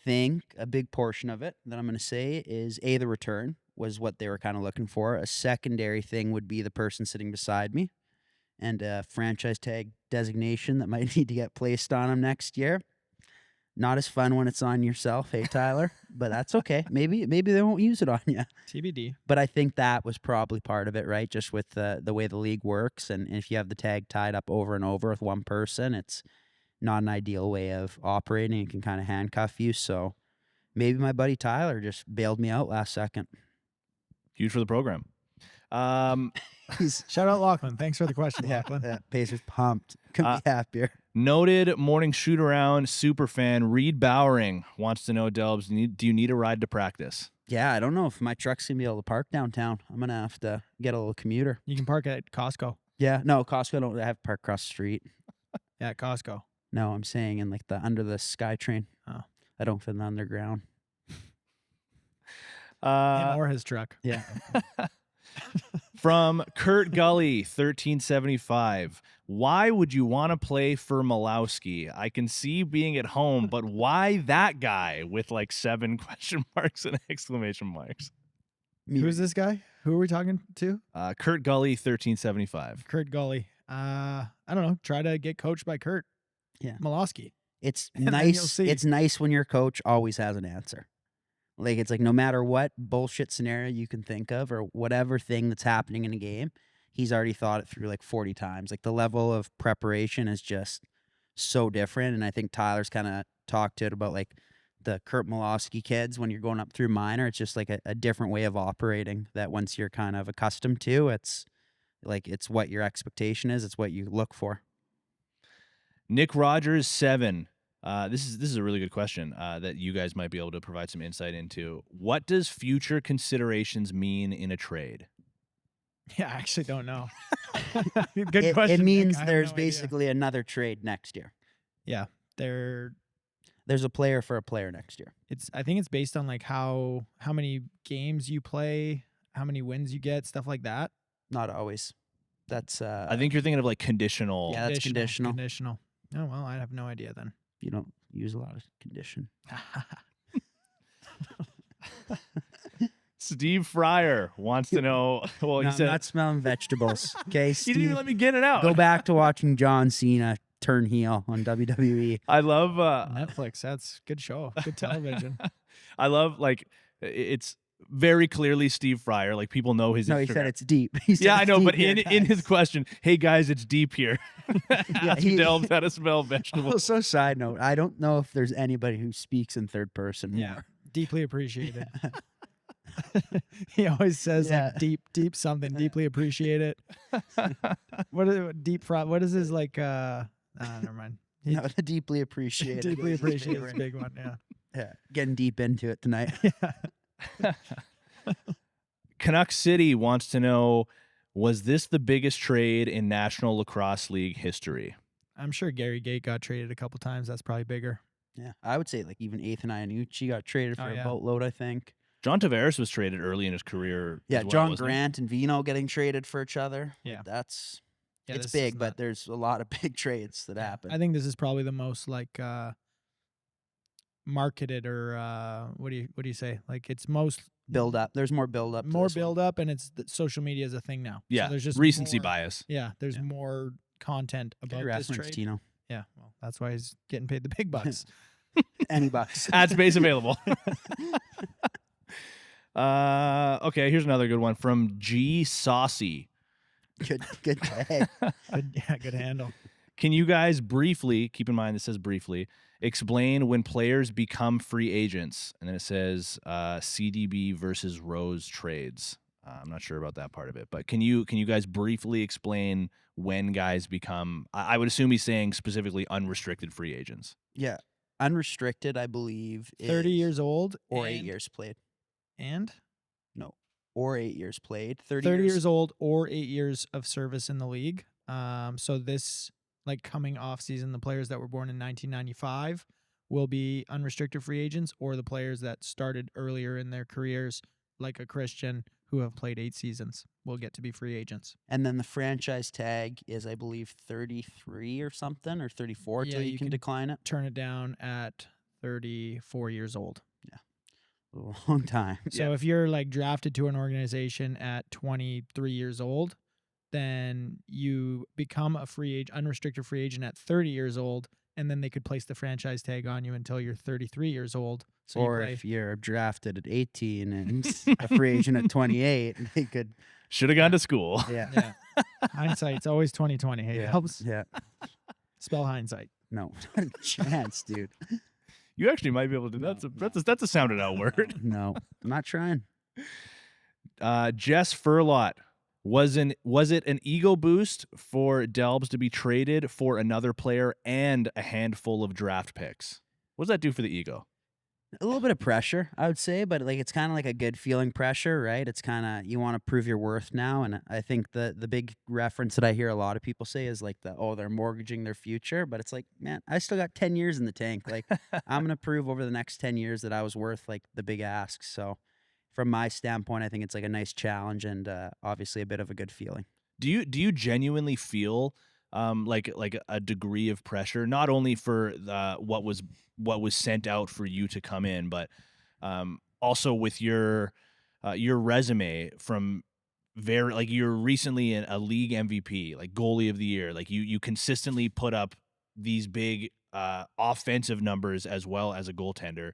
think a big portion of it that I'm going to say is the return was what they were kind of looking for. A secondary thing would be the person sitting beside me, and a franchise tag designation that might need to get placed on him next year. Not as fun when it's on yourself, hey Tyler, but that's okay. Maybe they won't use it on you. TBD. But I think that was probably part of it, right? Just with the way the league works, and if you have the tag tied up over and over with one person, it's not an ideal way of operating. It can kind of handcuff you. So maybe my buddy Tyler just bailed me out last second. Huge for the program. He's Shout out Lachlan. Thanks for the question, Lachlan. yeah, Pacers pumped. Couldn't be happier. Noted morning shoot-around superfan Reed Bowering wants to know, Delbs, do you need a ride to practice? Yeah, I don't know if my truck's gonna be able to park downtown. I'm gonna have to get a little commuter. You can park at Costco. Yeah, no, Costco don't have to park across the street. Yeah, at Costco. No, I'm saying in like the under the SkyTrain. Oh. I don't fit in the underground. Him or his truck. Yeah. From Kurt Gully, 1375. Why would you want to play for Malowski? I can see being at home, but why that guy with like 7 question marks and exclamation marks? Who's this guy? Who are we talking to? Kurt Gully, 1375. Kurt Gully. I don't know. Try to get coached by Kurt. Yeah. Malowski. It's And then you'll nice. see. It's nice when your coach always has an answer. Like, it's like no matter what bullshit scenario you can think of or whatever thing that's happening in a game, he's already thought it through like 40 times. Like, the level of preparation is just so different. And I think Tyler's kind of talked to it about like the Kurt Malofsky kids when you're going up through minor. It's just like a different way of operating that once you're kind of accustomed to, it's like it's what your expectation is. It's what you look for. Nick Rogers 7. This is a really good question that you guys might be able to provide some insight into. What does future considerations mean in a trade? Yeah, I actually don't know. Good question. It Nick. means I have there's no idea. basically another trade next year. Yeah, There's a player for a player next year. I think it's based on like how many games you play, how many wins you get, stuff like that. Not always. That's I think you're thinking of like conditional. Yeah, that's conditional. Conditional. Oh well, I have no idea then. You don't use a lot of condition. Steve Fryer wants to know. Well, No, he said I'm not smelling vegetables. Okay, he Steve, didn't even let me get it out. go back to watching John Cena turn heel on WWE. I love Netflix. That's good show. Good television. I love like it's very clearly Steve Fryer. Like people know his. No, he Instagram. said it's deep. He said Yeah, I it's know, deep but here, in his guys. question, hey guys, it's deep here. Ask he- Delbs how to smell vegetables. Also, side note, I don't know if there's anybody who speaks in third person more. Yeah, deeply appreciated. He always says Yeah. like deep something. Deeply appreciate it. What is it, deep fry? What is his like? Never mind. He No, deeply appreciated. deeply is his appreciate favorite. is a big one. Yeah. Yeah, getting deep into it tonight. Yeah. Canuck City wants to know, was this the biggest trade in National Lacrosse League history? I'm sure Gary Gate got traded a couple times. That's probably bigger. Yeah, I would say like even Ethan Iannucci got traded for Oh, a yeah. boatload, I think. John Tavares was traded early in his career. Yeah, as well, John wasn't he? Grant and Vino getting traded for each other. Yeah. That's Yeah, it's this is big, not- but there's a lot of big trades that happen. I think this is probably the most like marketed or what do you say? Like it's most build up. There's more build up. more build up, and it's social media is a thing now. Yeah, so there's just recency more- bias. Yeah, there's Yeah. more content Good about this reference, trade. Tino. Yeah, well, that's why he's getting paid the big bucks. Any bucks. Ad space available. Okay, here's another good one from G Saucy. Good tag. Good handle. Can you guys briefly, keep in mind this says briefly, explain when players become free agents? And then it says CDB versus Rose trades. I'm not sure about that part of it, but can you guys briefly explain when guys become? I would assume he's saying specifically unrestricted free agents. Yeah. Unrestricted, I believe. 30 is- year old or and, 8 years played. and No. Or 8 years played. 30 years old or 8 years of service in the league. So this like coming off season, the players that were born in 1995 will be unrestricted free agents, or the players that started earlier in their careers, like a Christian who have played 8 seasons, will get to be free agents. And then the franchise tag is, I believe, 33 or something, or 34 Yeah, till you you can can- decline it. Turn it down at 34 years old. A long time. So if you're like drafted to an organization at 23 years old, then you become a unrestricted free agent at 30 years old, and then they could place the franchise tag on you until you're 33 years old. So or you play, if you're drafted at 18 and a free agent at 28, they could. Should have gone to school. Yeah. yeah. Hindsight's always 2020. Hey, Yeah. helps Yeah. spell hindsight. No, not a chance, dude. You actually might be able to. That's a sounded out word. No, I'm not trying. Jess Furlot. Was it an ego boost for Delbs to be traded for another player and a handful of draft picks? What does that do for the ego? A little bit of pressure, I would say, but like it's kind of like a good feeling pressure, right? It's kind of you want to prove your worth now, and I think the big reference that I hear a lot of people say is like they're mortgaging their future, but it's like, man, I still got 10 years in the tank. Like I'm gonna prove over the next 10 years that I was worth like the big asks. So from my standpoint, I think it's like a nice challenge and obviously a bit of a good feeling. Do you genuinely feel like a degree of pressure, not only for what was sent out for you to come in, but also with your resume from you're recently a league MVP, like goalie of the year, like you consistently put up these big offensive numbers as well as a goaltender.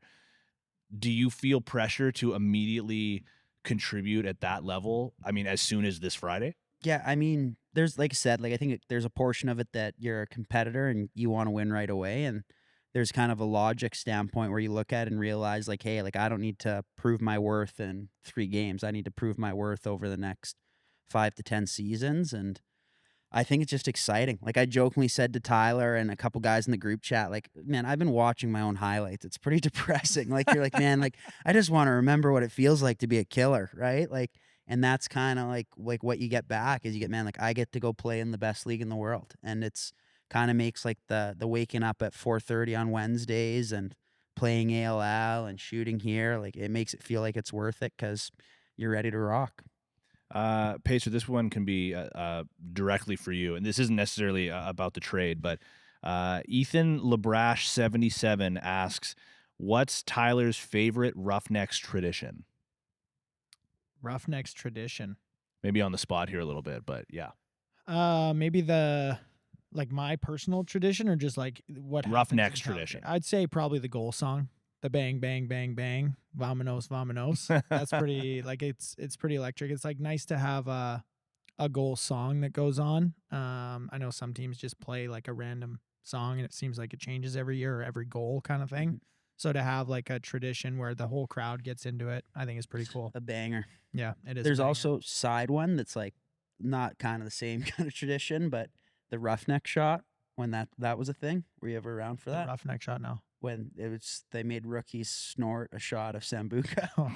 do you feel pressure to immediately contribute at that level? I mean, as soon as this Friday? Yeah, I mean, there's like I said, like I think there's a portion of it that you're a competitor and you want to win right away, and there's kind of a logic standpoint where you look at it and realize like, hey, like I don't need to prove my worth in 3 games. I need to prove my worth over the next 5 to 10 seasons, and I think it's just exciting. Like I jokingly said to Tyler and a couple guys in the group chat, like, man, I've been watching my own highlights. It's pretty depressing. Like you're like, man, like I just want to remember what it feels like to be a killer, right? Like, and that's kind of like what you get back is you get, man, like I get to go play in the best league in the world, and it's kind of makes like the waking up at 4:30 on Wednesdays and playing ALL and shooting here, like it makes it feel like it's worth it because you're ready to rock. Pacer, this one can be directly for you, and this isn't necessarily about the trade, but Ethan Labrash 77 asks, "What's Tyler's favorite Roughnecks tradition?" Roughnecks tradition. Maybe on the spot here a little bit, but yeah. Maybe my personal tradition, or just like what Roughnecks happens in town. tradition. I'd say probably the goal song, the bang bang bang bang, vamonos vamonos. That's pretty it's pretty electric. It's like nice to have a goal song that goes on. I know some teams just play like a random song and it seems like it changes every year or every goal kind of thing. So to have like a tradition where the whole crowd gets into it, I think is pretty cool. A banger. Yeah, it is. There's also side one that's like not kind of the same kind of tradition, but the roughneck shot, when that was a thing. Were you ever around for that? Roughneck shot now. When they made rookies snort a shot of Sambuca. Oh.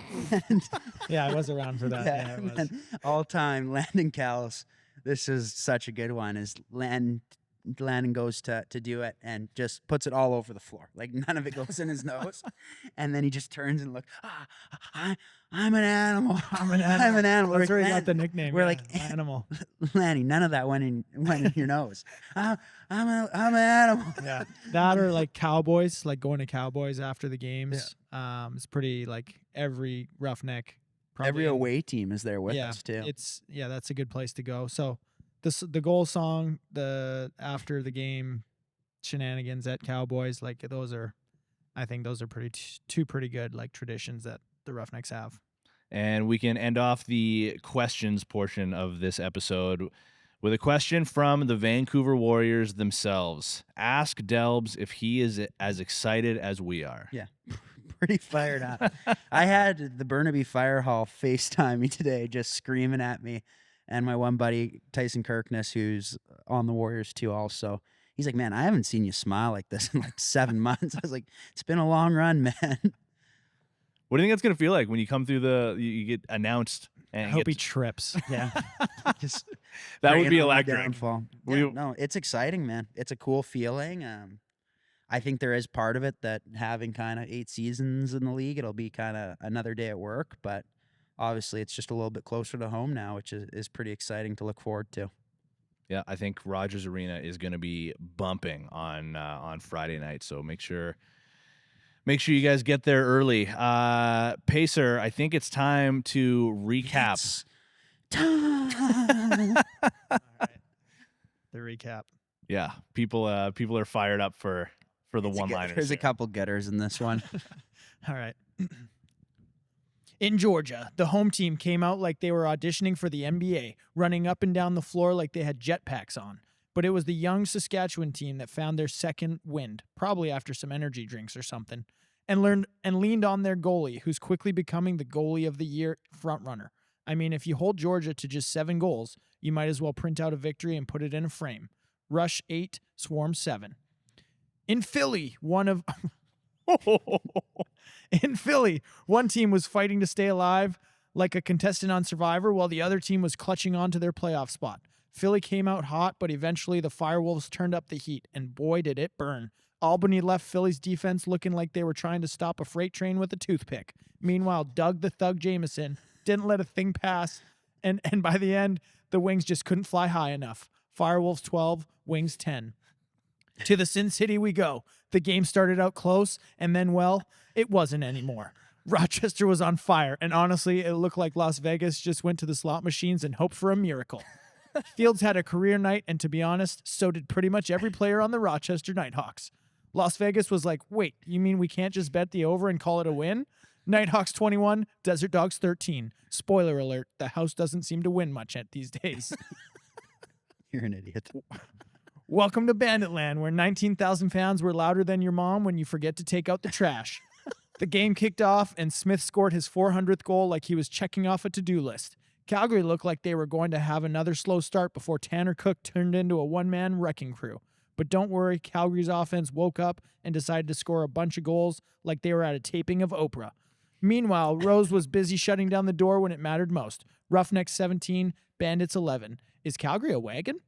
Yeah, I was around for that. Yeah, I was. All time, Landon Callis. This is such a good one. Is Landon goes to do it and just puts it all over the floor. Like none of it goes in his nose. And then he just turns and looks, I'm an animal. I'm an animal. That's where he got the nickname. We're like animal. Lanny, none of that went in your nose. I'm an animal. Yeah. That or like Cowboys, like going to Cowboys after the games. Yeah. It's pretty like every roughneck. Every away team is there with us too. That's a good place to go. So the goal song, the after the game shenanigans at Cowboys, like I think those are two pretty good like traditions that the Roughnecks have. And we can end off the questions portion of this episode with a question from the Vancouver Warriors themselves. Ask Delbs if he is as excited as we are. Yeah. Pretty fired up. I had the Burnaby Fire Hall FaceTime me today, just screaming at me. And my one buddy, Tyson Kirkness, who's on the Warriors too also, he's like, man, I haven't seen you smile like this in like 7 months. I was like, it's been a long run, man. What do you think it's going to feel like when you come through you get announced? And I hope he trips. Yeah. Just that would be electric. Yeah, no, it's exciting, man. It's a cool feeling. I think there is part of it that having kind of 8 seasons in the league, it'll be kind of another day at work, but obviously it's just a little bit closer to home now, which is pretty exciting to look forward to. Yeah, I think Rogers Arena is going to be bumping on Friday night, so make sure you guys get there early. Pacer, I think it's time to recap. It's time. All right. The recap. Yeah, people are fired up for the one-liners. There's a couple getters in this one. All right. In Georgia, the home team came out like they were auditioning for the NBA, running up and down the floor like they had jetpacks on. But it was the young Saskatchewan team that found their second wind, probably after some energy drinks or something, and leaned on their goalie, who's quickly becoming the goalie of the year frontrunner. I mean, if you hold Georgia to just 7 goals, you might as well print out a victory and put it in a frame. Rush 8, swarm 7. In Philly, one team was fighting to stay alive like a contestant on Survivor, while the other team was clutching on to their playoff spot. Philly came out hot, but eventually the Firewolves turned up the heat, and boy, did it burn. Albany left Philly's defense looking like they were trying to stop a freight train with a toothpick. Meanwhile, Doug the Thug Jameson didn't let a thing pass, and by the end, the Wings just couldn't fly high enough. Firewolves 12, Wings 10. To the Sin City we go. The game started out close, and then, well, it wasn't anymore. Rochester was on fire, and honestly, it looked like Las Vegas just went to the slot machines and hoped for a miracle. Fields had a career night, and to be honest, so did pretty much every player on the Rochester Nighthawks. Las Vegas was like, wait, you mean we can't just bet the over and call it a win? Nighthawks 21, Desert Dogs 13. Spoiler alert, the house doesn't seem to win much at these days. You're an idiot. Welcome to Banditland, where 19,000 fans were louder than your mom when you forget to take out the trash. The game kicked off, and Smith scored his 400th goal like he was checking off a to-do list. Calgary looked like they were going to have another slow start before Tanner Cook turned into a one-man wrecking crew. But don't worry, Calgary's offense woke up and decided to score a bunch of goals like they were at a taping of Oprah. Meanwhile, Rose was busy shutting down the door when it mattered most. Roughnecks 17, Bandits 11. Is Calgary a wagon?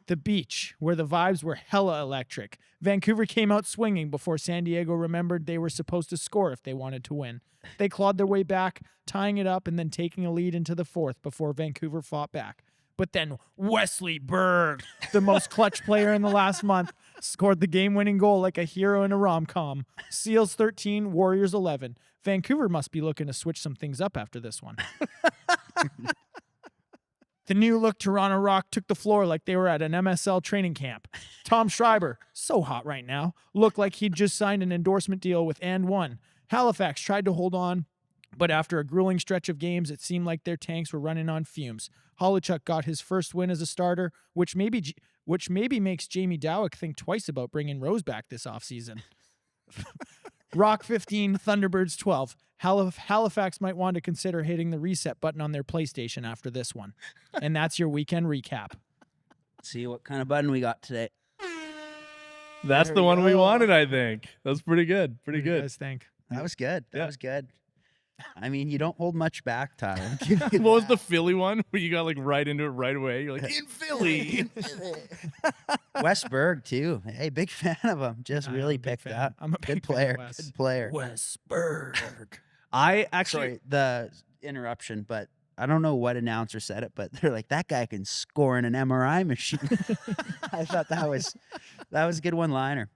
The beach, where the vibes were hella electric. Vancouver came out swinging before San Diego remembered they were supposed to score if they wanted to win. They clawed their way back, tying it up and then taking a lead into the fourth before Vancouver fought back. But then Wesley Berg, the most clutch player in the last month, scored the game-winning goal like a hero in a rom-com. Seals 13, Warriors 11. Vancouver must be looking to switch some things up after this one. The new-look Toronto Rock took the floor like they were at an MSL training camp. Tom Schreiber, so hot right now, looked like he'd just signed an endorsement deal with And One. Halifax tried to hold on, but after a grueling stretch of games, it seemed like their tanks were running on fumes. Holochuk got his first win as a starter, which maybe makes Jamie Dowick think twice about bringing Rose back this offseason. Rock 15, Thunderbirds 12. Halifax might want to consider hitting the reset button on their PlayStation after this one. And that's your weekend recap. See what kind of button we got today. That's There the we one we go. wanted, I think. That was pretty good. Pretty What do you good. guys think? That was good. That Yeah. was good. I mean, you don't hold much back, Tyler. What was the Philly one where you got like right into it right away? You're like, in Philly. Wes Berg, too. Hey, big fan of him. Just I'm really a big picked fan. up. I'm a Good big fan player. of Wes. Good player. Wes Berg. I actually, Sorry, the interruption, but I don't know what announcer said it, but they're like, that guy can score in an MRI machine. I thought that was a good one-liner.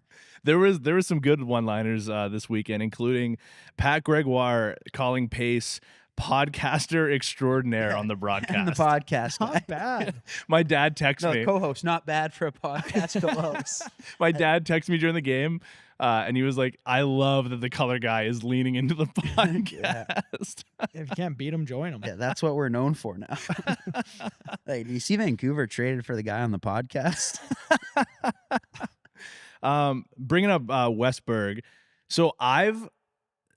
there was some good one-liners this weekend, including Pat Gregoire calling Pace podcaster extraordinaire on the broadcast. And the podcast guy. Not bad. My dad texted No, me. co-host, not bad for a podcast co-host. My dad texted me during the game, and he was like, "I love that the color guy is leaning into the podcast." If you can't beat them, join them. Yeah, that's what we're known for now. Hey, do you see Vancouver traded for the guy on the podcast? Bringing up Westberg, so I've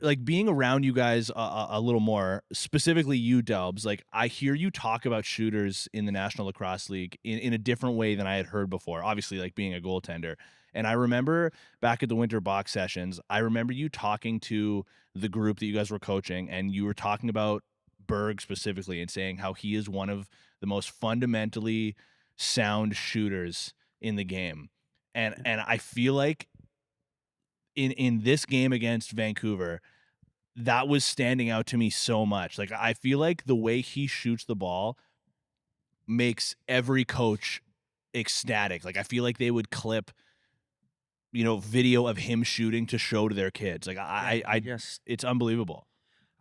like being around you guys a little more, specifically you, Delbs. Like I hear you talk about shooters in the National Lacrosse League in a different way than I had heard before. Obviously, like being a goaltender. And I remember back at the winter box sessions, I remember you talking to the group that you guys were coaching, and you were talking about Berg specifically and saying how he is one of the most fundamentally sound shooters in the game. And I feel like in this game against Vancouver, that was standing out to me so much. Like I feel like the way he shoots the ball makes every coach ecstatic. Like I feel like they would clip, video of him shooting to show to their kids. Like I Yes. it's unbelievable.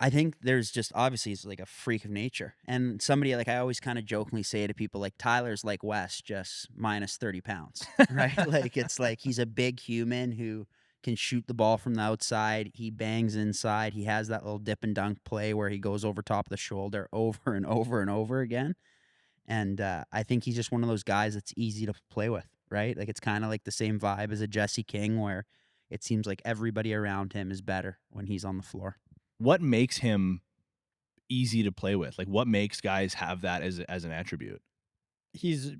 I think there's just obviously he's like a freak of nature. And somebody like I always kind of jokingly say to people like Tyler's like Wes, just minus 30 pounds. Right? Like it's like he's a big human who can shoot the ball from the outside. He bangs inside. He has that little dip and dunk play where he goes over top of the shoulder over and over and over again. And I think he's just one of those guys that's easy to play with, right? Like it's kind of like the same vibe as a Jesse King where it seems like everybody around him is better when he's on the floor. What makes him easy to play with? Like what makes guys have that as an attribute? He's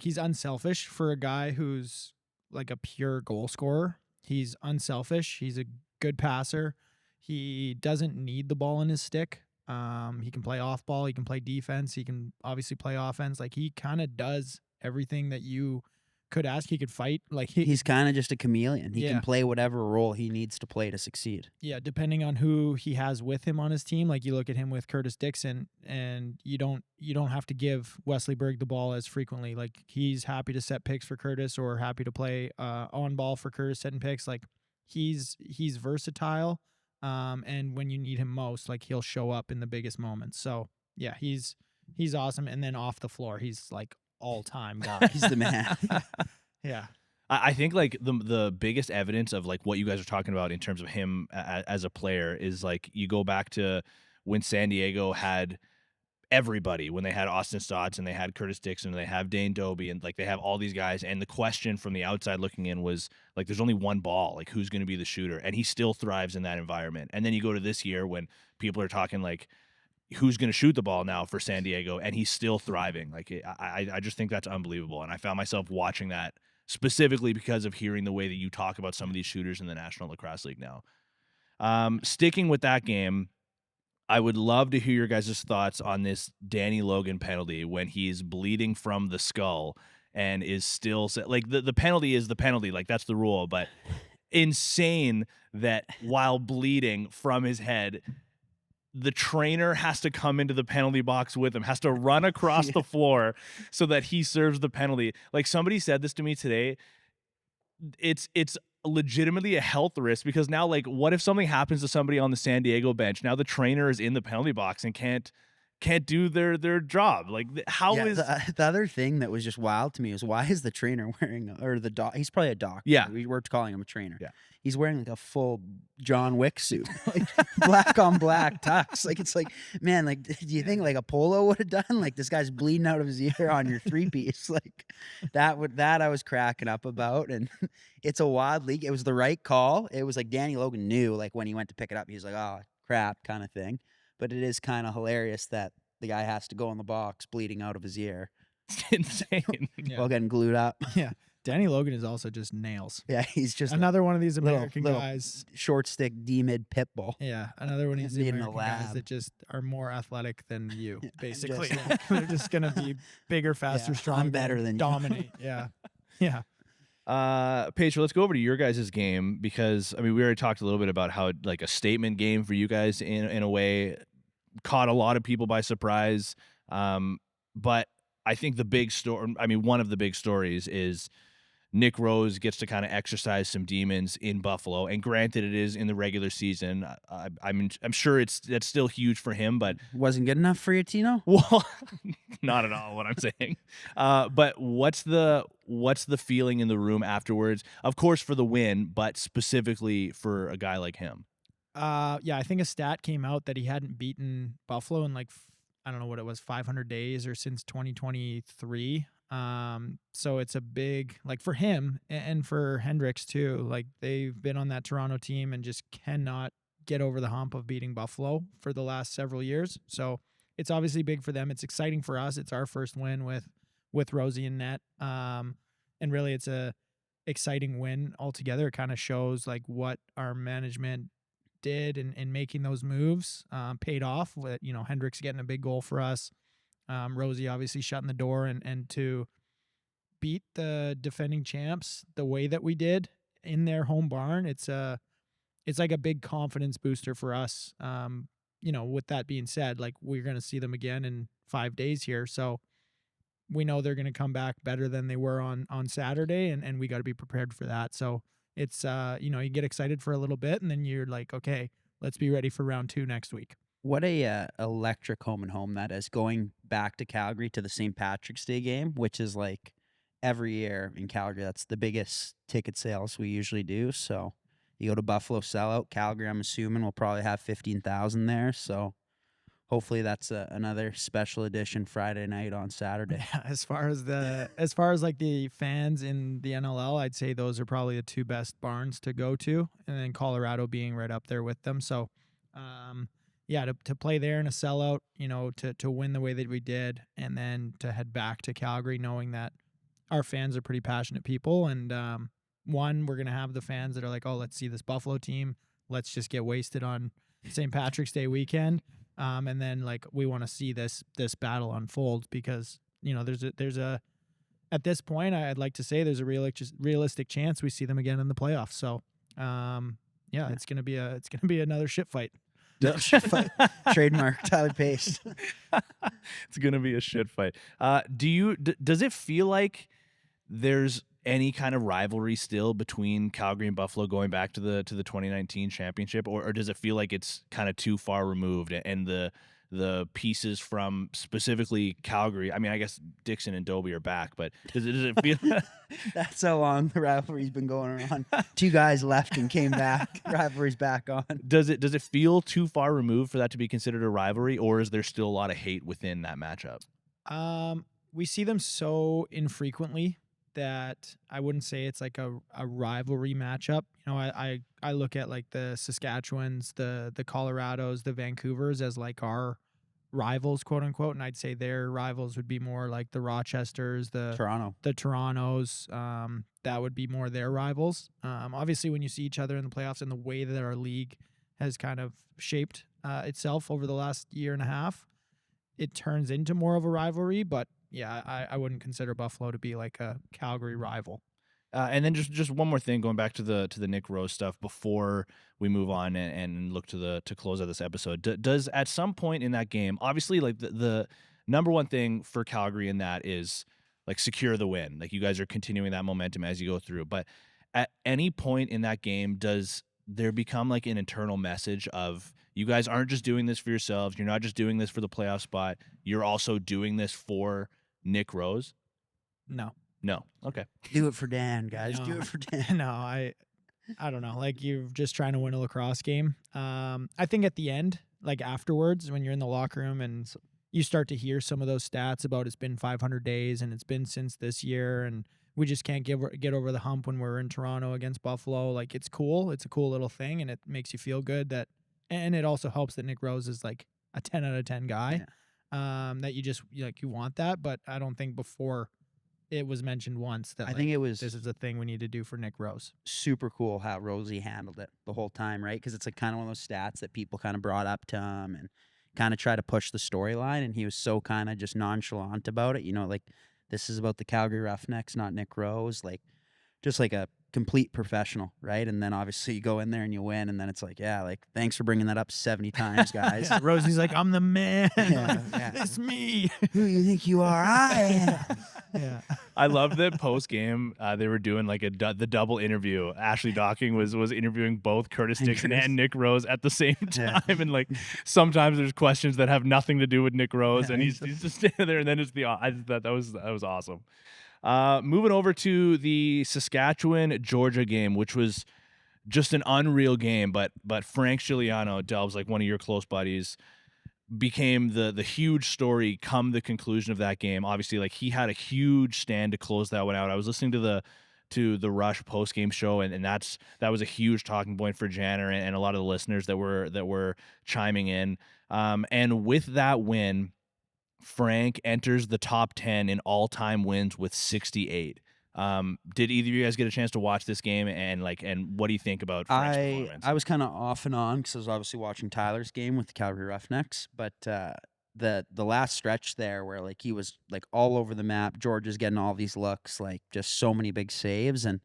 he's unselfish for a guy who's like a pure goal scorer. He's unselfish. He's a good passer. He doesn't need the ball in his stick. He can play off ball. He can play defense. He can obviously play offense. Like he kind of does everything that you could ask. He could fight. Like He's kind of just a chameleon. He Yeah. can play whatever role he needs to play to succeed. yeah, depending on who he has with him on his team. Like you look at him with Curtis Dixon, and you don't have to give Wesley Berg the ball as frequently. Like he's happy to set picks for Curtis or happy to play on ball for Curtis setting picks. Like he's versatile. And when you need him most, like he'll show up in the biggest moments. So yeah, he's awesome. And then off the floor, he's like all time guy. He's the man. Yeah. I think like the biggest evidence of like what you guys are talking about in terms of him as a player is like you go back to when San Diego had everybody, when they had Austin Stotts and they had Curtis Dixon and they have Dane Doby and like they have all these guys, and the question from the outside looking in was like there's only one ball, like who's going to be the shooter, and he still thrives in that environment. And then you go to this year when people are talking like who's going to shoot the ball now for San Diego, and he's still thriving. Like I just think that's unbelievable, and I found myself watching that specifically because of hearing the way that you talk about some of these shooters in the National Lacrosse League now. Sticking with that game, I would love to hear your guys' thoughts on this Danny Logan penalty when he's bleeding from the skull and is still like the penalty is the penalty, like that's the rule, but insane that while bleeding from his head, the trainer has to come into the penalty box with him, has to run across the floor so that he serves the penalty. Like somebody said this to me today. It's legitimately a health risk because now, like, what if something happens to somebody on the San Diego bench? Now the trainer is in the penalty box and can't do their job. Like, how is the other thing that was just wild to me is why is the trainer wearing, or the doc? He's probably a doctor. Yeah, we're calling him a trainer. Yeah, he's wearing like a full John Wick suit, like black on black tux. Like it's like, man, like do you think like a polo would have done? Like this guy's bleeding out of his ear on your 3-piece. Like that I was cracking up about, and it's a wild league. It was the right call. It was like Danny Logan knew, like when he went to pick it up, he was like, oh crap, kind of thing. But it is kind of hilarious that the guy has to go in the box bleeding out of his ear. It's insane. While getting glued up. Yeah. Danny Logan is also just nails. Yeah, he's just another one of these little American guys. Short stick D-mid pit bull. Yeah, another one of these in a American guys lab. that just are more athletic than you, basically. Just- They're just going to be bigger, faster, Yeah, stronger. I'm better than you. dominate. Yeah. Yeah. Pedro, let's go over to your guys' game because I mean we already talked a little bit about how like a statement game for you guys in a way caught a lot of people by surprise. But I think the big story, I mean, one of the big stories is Nick Rose gets to kind of exercise some demons in Buffalo. And granted, it is in the regular season. I'm sure that's still huge for him, but Wasn't good enough for you, Tino? well, not at all what I'm saying. But what's the feeling in the room afterwards? Of course, for the win, but specifically for a guy like him. Yeah, I think a stat came out that he hadn't beaten Buffalo in like, I don't know what it was, 500 days or since 2023. So it's a big, like for him and for Hendricks too, like they've been on that Toronto team and just cannot get over the hump of beating Buffalo for the last several years. So it's obviously big for them. It's exciting for us. It's our first win with Rosie and net. And really it's a exciting win altogether. It kind of shows like what our management did in making those moves paid off with, Hendricks getting a big goal for us. Rosie obviously shutting the door and to beat the defending champs the way that we did in their home barn. It's like a big confidence booster for us. With that being said, like we're going to see them again in 5 days here. So we know they're going to come back better than they were on Saturday and we got to be prepared for that. So it's, you get excited for a little bit and then you're like, okay, let's be ready for round 2 next week. What a electric home and home that is, going back to Calgary to the St. Patrick's Day game, which is like every year in Calgary. That's the biggest ticket sales we usually do. So you go to Buffalo sellout. Calgary, I'm assuming, will probably have 15,000 there. So hopefully that's another special edition Friday night on Saturday. Yeah, as far as like the fans in the NLL, I'd say those are probably the 2 best barns to go to, and then Colorado being right up there with them. So, yeah, to play there in a sellout, to win the way that we did, and then to head back to Calgary knowing that our fans are pretty passionate people, and we're gonna have the fans that are like, oh, let's see this Buffalo team, let's just get wasted on St. Patrick's Day weekend. And then like we want to see this battle unfold because there's a at this point I'd like to say there's a realistic chance we see them again in the playoffs. So yeah, it's gonna be another shit fight. Trademark Tyler Pace. It's gonna be a shit fight. Does it feel like there's any kind of rivalry still between Calgary and Buffalo going back to the 2019 championship, or does it feel like it's kind of too far removed and the the pieces from specifically Calgary. I mean, I guess Dixon and Dobie are back, but does it feel? That's how long the rivalry's been going on. 2 guys left and came back. Rivalry's back on. Does it feel too far removed for that to be considered a rivalry, or is there still a lot of hate within that matchup? We see them so infrequently that I wouldn't say it's like a rivalry matchup. You know, I look at like the Saskatchewans, the Colorados, the Vancouvers as like our rivals, quote unquote, and I'd say their rivals would be more like the Rochesters, the Torontos. That would be more their rivals. Obviously, when you see each other in the playoffs and the way that our league has kind of shaped itself over the last year and a half, it turns into more of a rivalry. But yeah, I wouldn't consider Buffalo to be like a Calgary rival. And then just one more thing, going back to the Nick Rose stuff before we move on and look to close out this episode. Does at some point in that game, obviously, like the number one thing for Calgary in that is like secure the win. Like you guys are continuing that momentum as you go through. But at any point in that game, does there become like an internal message of you guys aren't just doing this for yourselves. You're not just doing this for the playoff spot. You're also doing this for Nick Rose? No. Okay. Do it for Dan, guys. No. Do it for Dan. No, I don't know. Like you're just trying to win a lacrosse game. I think at the end, like afterwards, when you're in the locker room and you start to hear some of those stats about it's been 500 days and it's been since this year and we just can't get over the hump when we're in Toronto against Buffalo. Like it's cool. It's a cool little thing and it makes you feel good and it also helps that Nick Rose is like a 10 out of 10 guy. Yeah. That you just like you want that, but I don't think before it was mentioned once that I think it was this is a thing we need to do for Nick Rose. Super cool how Rosie handled it the whole time, right? Because it's like kind of one of those stats that people kind of brought up to him and kind of try to push the storyline, and he was so kind of just nonchalant about it. You know, like this is about the Calgary Roughnecks, not Nick Rose. Like just like a complete professional, right? And then obviously you go in there and you win, and then it's like, yeah, like thanks for bringing that up 70 times, guys. Yeah, Rosie's like, I'm the man. Yeah, It's me. Who do you think you are? I am. Yeah. I love that post game they were doing like the double interview. Ashley Docking was interviewing both Curtis Dixon and Nick Rose at the same time, and like sometimes there's questions that have nothing to do with Nick Rose, and he's just standing there, and then it's I thought that was awesome. Moving over to the Saskatchewan-Georgia game, which was just an unreal game, but Frank Giuliano, Delbs, like one of your close buddies, became the huge story come the conclusion of that game. Obviously, like he had a huge stand to close that one out. I was listening to the Rush post-game show, and that was a huge talking point for Janner and a lot of the listeners that were chiming in. And with that win, Frank enters the top 10 in all-time wins with 68. Did either of you guys get a chance to watch this game and what do you think about Frank's performance? I was kind of off and on because I was obviously watching Tyler's game with the Calgary Roughnecks, but the last stretch there where like he was like all over the map, Georgia's getting all these looks, like just so many big saves, and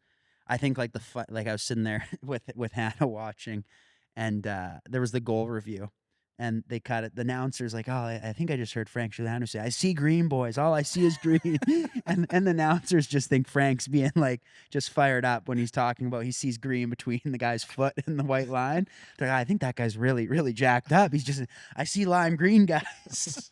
I think like I was sitting there with Hannah watching, and there was the goal review. And they cut it. The announcer's like, "Oh, I think I just heard Frank Giuliano say, 'I see green, boys. All I see is green.'" and the announcers just think Frank's being like just fired up when he's talking about he sees green between the guy's foot and the white line. They're like, "I think that guy's really, really jacked up. He's just, I see lime green, guys."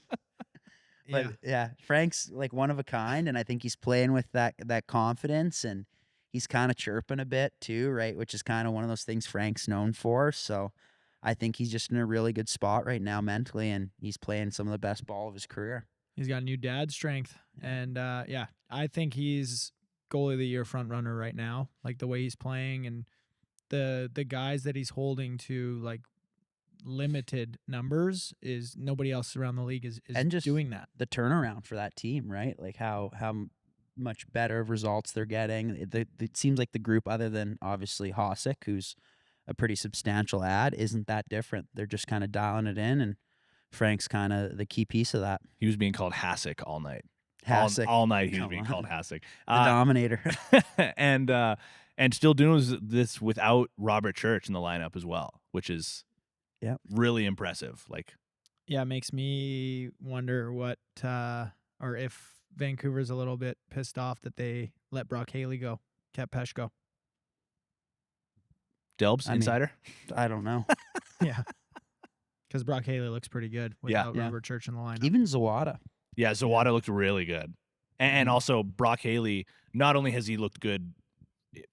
But yeah, Frank's like one of a kind, and I think he's playing with that confidence, and he's kind of chirping a bit too, right? Which is kind of one of those things Frank's known for. So I think he's just in a really good spot right now mentally, and he's playing some of the best ball of his career. He's got new dad strength, and I think he's goalie of the year front runner right now. Like the way he's playing and the guys that he's holding to like limited numbers is nobody else around the league is and just doing that. The turnaround for that team, right? Like how much better of results they're getting. It seems like the group, other than obviously Hosick, who's a pretty substantial ad, isn't that different. They're just kind of dialing it in, and Frank's kind of the key piece of that. He was being called Hassick all night. Hassick. All night he was being called Hassick. The Dominator. and still doing this without Robert Church in the lineup as well, which is really impressive. Like, yeah, it makes me wonder what or if Vancouver's a little bit pissed off that they let Brock Haley go, kept Pesh go. Delbs, insider? I don't know. Yeah. Because Brock Haley looks pretty good without Yeah. Robert Church in the lineup. Even Zawada. Yeah, Zawada looked really good. And also Brock Haley, not only has he looked good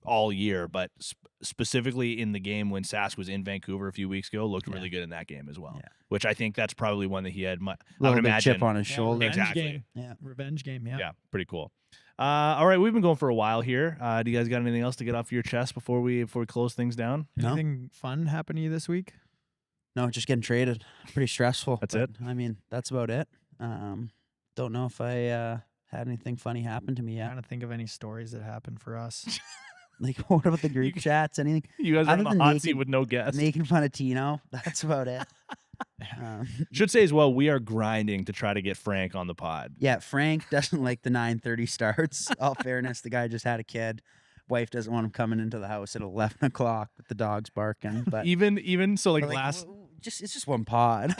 all year, but specifically in the game when Sask was in Vancouver a few weeks ago, looked really good in that game as well. Yeah. Which I think that's probably one that he had, I Little would bit imagine. chip on his shoulder. Revenge Exactly. game. Yeah. Revenge game, yeah. Yeah, pretty cool. All right, we've been going for a while here. Do you guys got anything else to get off your chest before we close things down? No. Anything fun happen to you this week? No, just getting traded. Pretty stressful. That's but, it? I mean, that's about it. Don't know if I had anything funny happen to me yet. Trying to think of any stories that happened for us. Like, what about the group chats? Anything? You guys are Other on the than hot making- seat with no guests. Making fun of Tino. That's about it. Should say as well, we are grinding to try to get Frank on the pod. Yeah, Frank doesn't like the 9:30 starts. All fairness, the guy just had a kid. Wife doesn't want him coming into the house at 11 o'clock with the dogs barking. But Even so, like we're last, it's just one pod.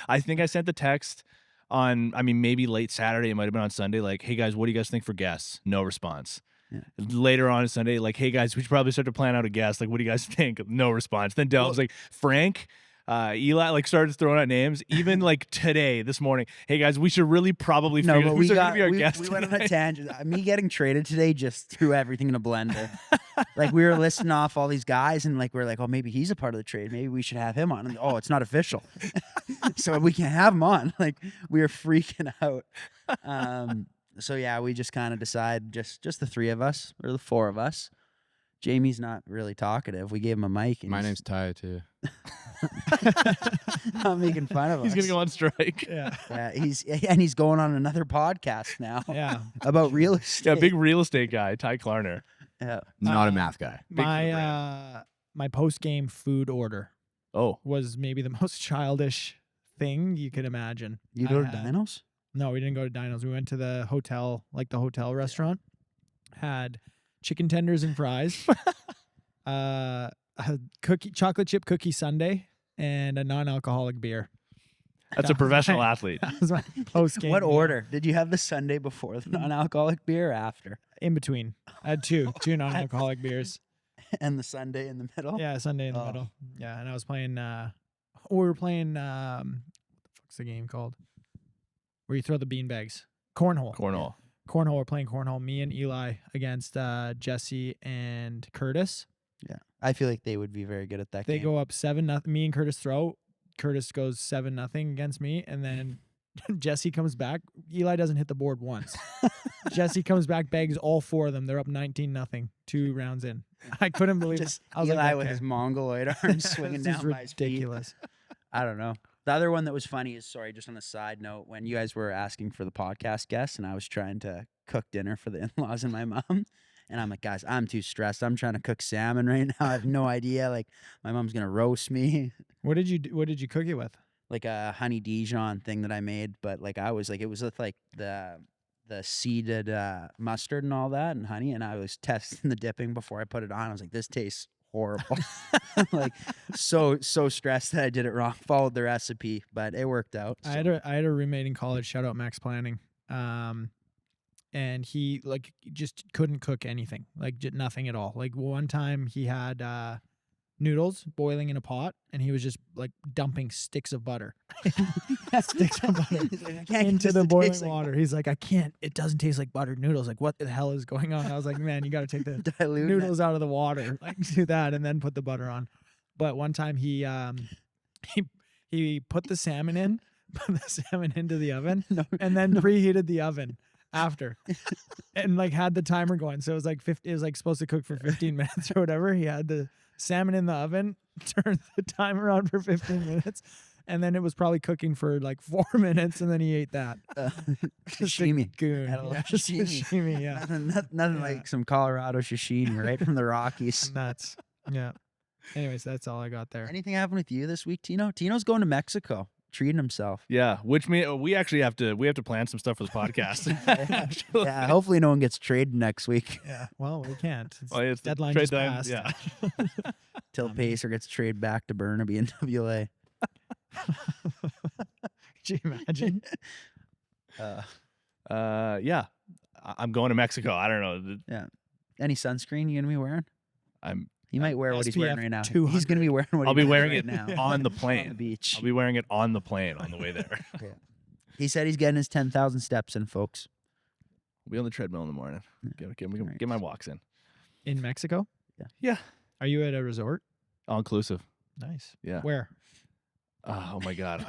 I think I sent the text on, maybe late Saturday, it might have been on Sunday, like, hey guys, what do you guys think for guests? No response. Yeah. Later on Sunday, like, hey guys, we should probably start to plan out a guest. Like, what do you guys think? No response. Then Delb's like, Frank, Eli, like, started throwing out names. Even like today, this morning, hey guys, we should really probably No, figure but who's we going to be our we guest. went on a tonight. tangent. Me getting traded today just threw everything in a blender. Like, we were listing off all these guys, and like we're like, oh, maybe he's a part of the trade. Maybe we should have him on. And, oh, it's not official, so we can't have him on. Like, we were freaking out. So yeah, we just kind of decide just the three of us or the four of us. Jamie's not really talkative. We gave him a mic. And My he's name's Ty too. not making fun of us. He's going to go on strike. Yeah. Yeah, he's going on another podcast now Yeah. about real estate. Yeah, big real estate guy, Ty Klarner. Yeah. Not a math guy. Big My post game food order Oh, was maybe the most childish thing you could imagine. You I go to had. Dinos? No, we didn't go to Dinos. We went to the hotel, like the hotel restaurant. Had chicken tenders and fries, a chocolate chip cookie sundae, and a non-alcoholic beer. that's a professional athlete. That was my post game. What order? Did you have the Sunday before the non-alcoholic beer or after? In between. I had two non-alcoholic beers. And the Sunday in the middle? Yeah, Sunday in the Oh. middle. Yeah, and I was playing. We were playing. What the fuck's the game called? Where you throw the beanbags. Cornhole. Cornhole. Cornhole. We're playing cornhole. Me and Eli against Jesse and Curtis. Yeah. I feel like they would be very good at that They game. go up 7-0. Me and Curtis throw. Curtis goes 7-0 against me, and then Jesse comes back. Eli doesn't hit the board once. Jesse comes back, bags all four of them. They're up 19-0. 2 rounds in. I couldn't believe it. Just I was Eli like, with okay. his mongoloid arms swinging This is down by his feet. ridiculous. I don't know. The other one that was funny is, sorry, just on a side note, when you guys were asking for the podcast guests and I was trying to cook dinner for the in-laws and my mom, and I'm like, guys, I'm too stressed. I'm trying to cook salmon right now. I have no idea. Like, my mom's going to roast me. What did you cook it with? Like a honey Dijon thing that I made, but like I was like, it was with like the seeded mustard and all that and honey, and I was testing the dipping before I put it on. I was like, this tastes horrible. Like, so stressed that I did it wrong. Followed the recipe, but it worked out. I had a roommate in college. Shout out Max Planning. And he like just couldn't cook anything, like nothing at all. Like one time he had noodles boiling in a pot, and he was just like dumping sticks of butter, sticks of butter He's like, I can't into just the taste boiling like water. He's like, I can't. It doesn't taste like buttered noodles. Like, what the hell is going on? I was like, man, you got to take the dilute noodles out of the water, like do that, and then put the butter on. But one time he put the salmon into the oven, and then preheated the oven after, and like had the timer going. So it was like it was like supposed to cook for 15 minutes or whatever. He had the salmon in the oven, turned the timer on for 15 minutes, and then it was probably cooking for like 4 minutes, and then he ate that. Just a sashimi. goon. Had a little Just sashimi. sashimi, yeah. Nothing Yeah. like some Colorado sashimi right from the Rockies. Nuts. Yeah. Anyways, that's all I got there. Anything happen with you this week, Tino? Tino's going to Mexico, treating himself. Yeah, which means we actually have to plan some stuff for the podcast. Actually. Yeah, hopefully no one gets traded next week Yeah. Well, we can't. It's Oh, yeah, it's the deadline trade just time, passed. yeah. till Pacer gets traded back to Burnaby and WA. Could you imagine? Yeah, I'm going to Mexico. I don't know. Any sunscreen you gonna be wearing? I'm He might wear what he's wearing SPF right now. 200. He's going to be wearing what I'll he's be wearing right it now on the on plane. the beach. I'll be wearing it on the plane on the way there. He said he's getting his 10,000 steps in, folks. I'll be on the treadmill in the morning. Get my walks in. In Mexico? Yeah. Are you at a resort? All inclusive. Nice. Yeah. Where? Oh my God.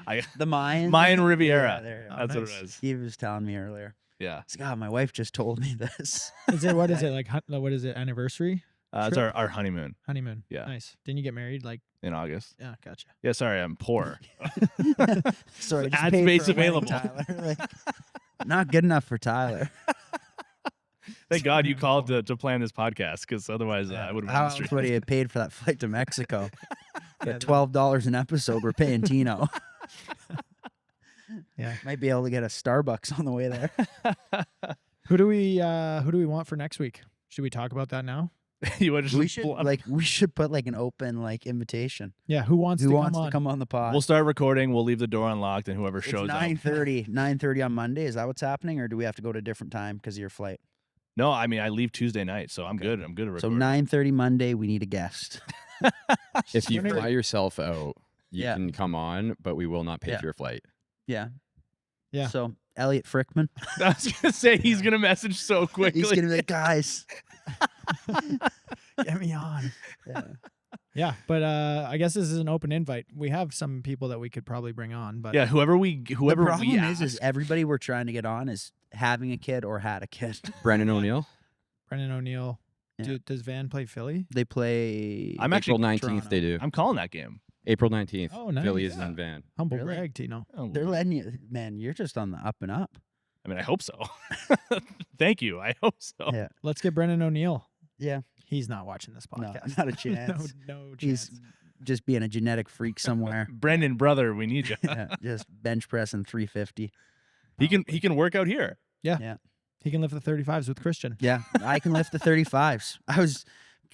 I The Mayans? Mayan Riviera. Yeah, there you go. That's what nice. it is. He was telling me earlier. Yeah. He's like, God, my wife just told me this. Is it what is it like? What is it? Anniversary? It's Trip? our honeymoon Honeymoon. Yeah. Nice. Didn't you get married? Like, in August. yeah, gotcha. Yeah, sorry, I'm poor. Sorry, just Ad paid space for a wedding, available. Tyler. Like, not good enough for Tyler. Thank God you called to plan this podcast, because otherwise I would have How been else straight. would he have paid for that flight to Mexico? Yeah, At $12 an episode, we're paying Tino. Yeah. Might be able to get a Starbucks on the way there. Who do we want for next week? Should we talk about that now? You would just We should put like an open invitation. Yeah. Who wants Who to wants come to on? come on the pod? We'll start recording. We'll leave the door unlocked, and whoever It's shows up. 9:30 on Monday. Is that what's happening, or do we have to go to a different time because of your flight? No, I mean I leave Tuesday night, so I'm good. I'm good to record. So 9:30 Monday, we need a guest. If you Whenever- fly yourself out, you Yeah. can come on, but we will not pay Yeah. for your flight. Yeah. Yeah. So Elliot Frickman, I was gonna say he's gonna message so quickly. he's gonna be like, guys. Get me on. Yeah. Yeah, but I guess this is an open invite. We have some people that we could probably bring on, but Yeah, whoever we The ask. problem is everybody we're trying to get on is having a kid or had a kid. Brendan O'Neill, Brendan O'Neill. Yeah. Does Van play Philly? They play. I'm April actually 19th Toronto. they do. I'm calling that game. April 19th. Oh, nice. Philly is Yeah. in Van. Humble Really? brag, Tino. Oh, They're letting you, man. You're just on the up and up. I mean, I hope so. Thank you. I hope so. Yeah. Let's get Brendan O'Neill. Yeah. He's not watching this No, podcast. not a chance. no chance. He's just being a genetic freak somewhere. Brendan, brother, we need you. Yeah, just bench pressing 350. He can work out here. He can lift the 35s with Christian. Yeah, I can lift the 35s. I was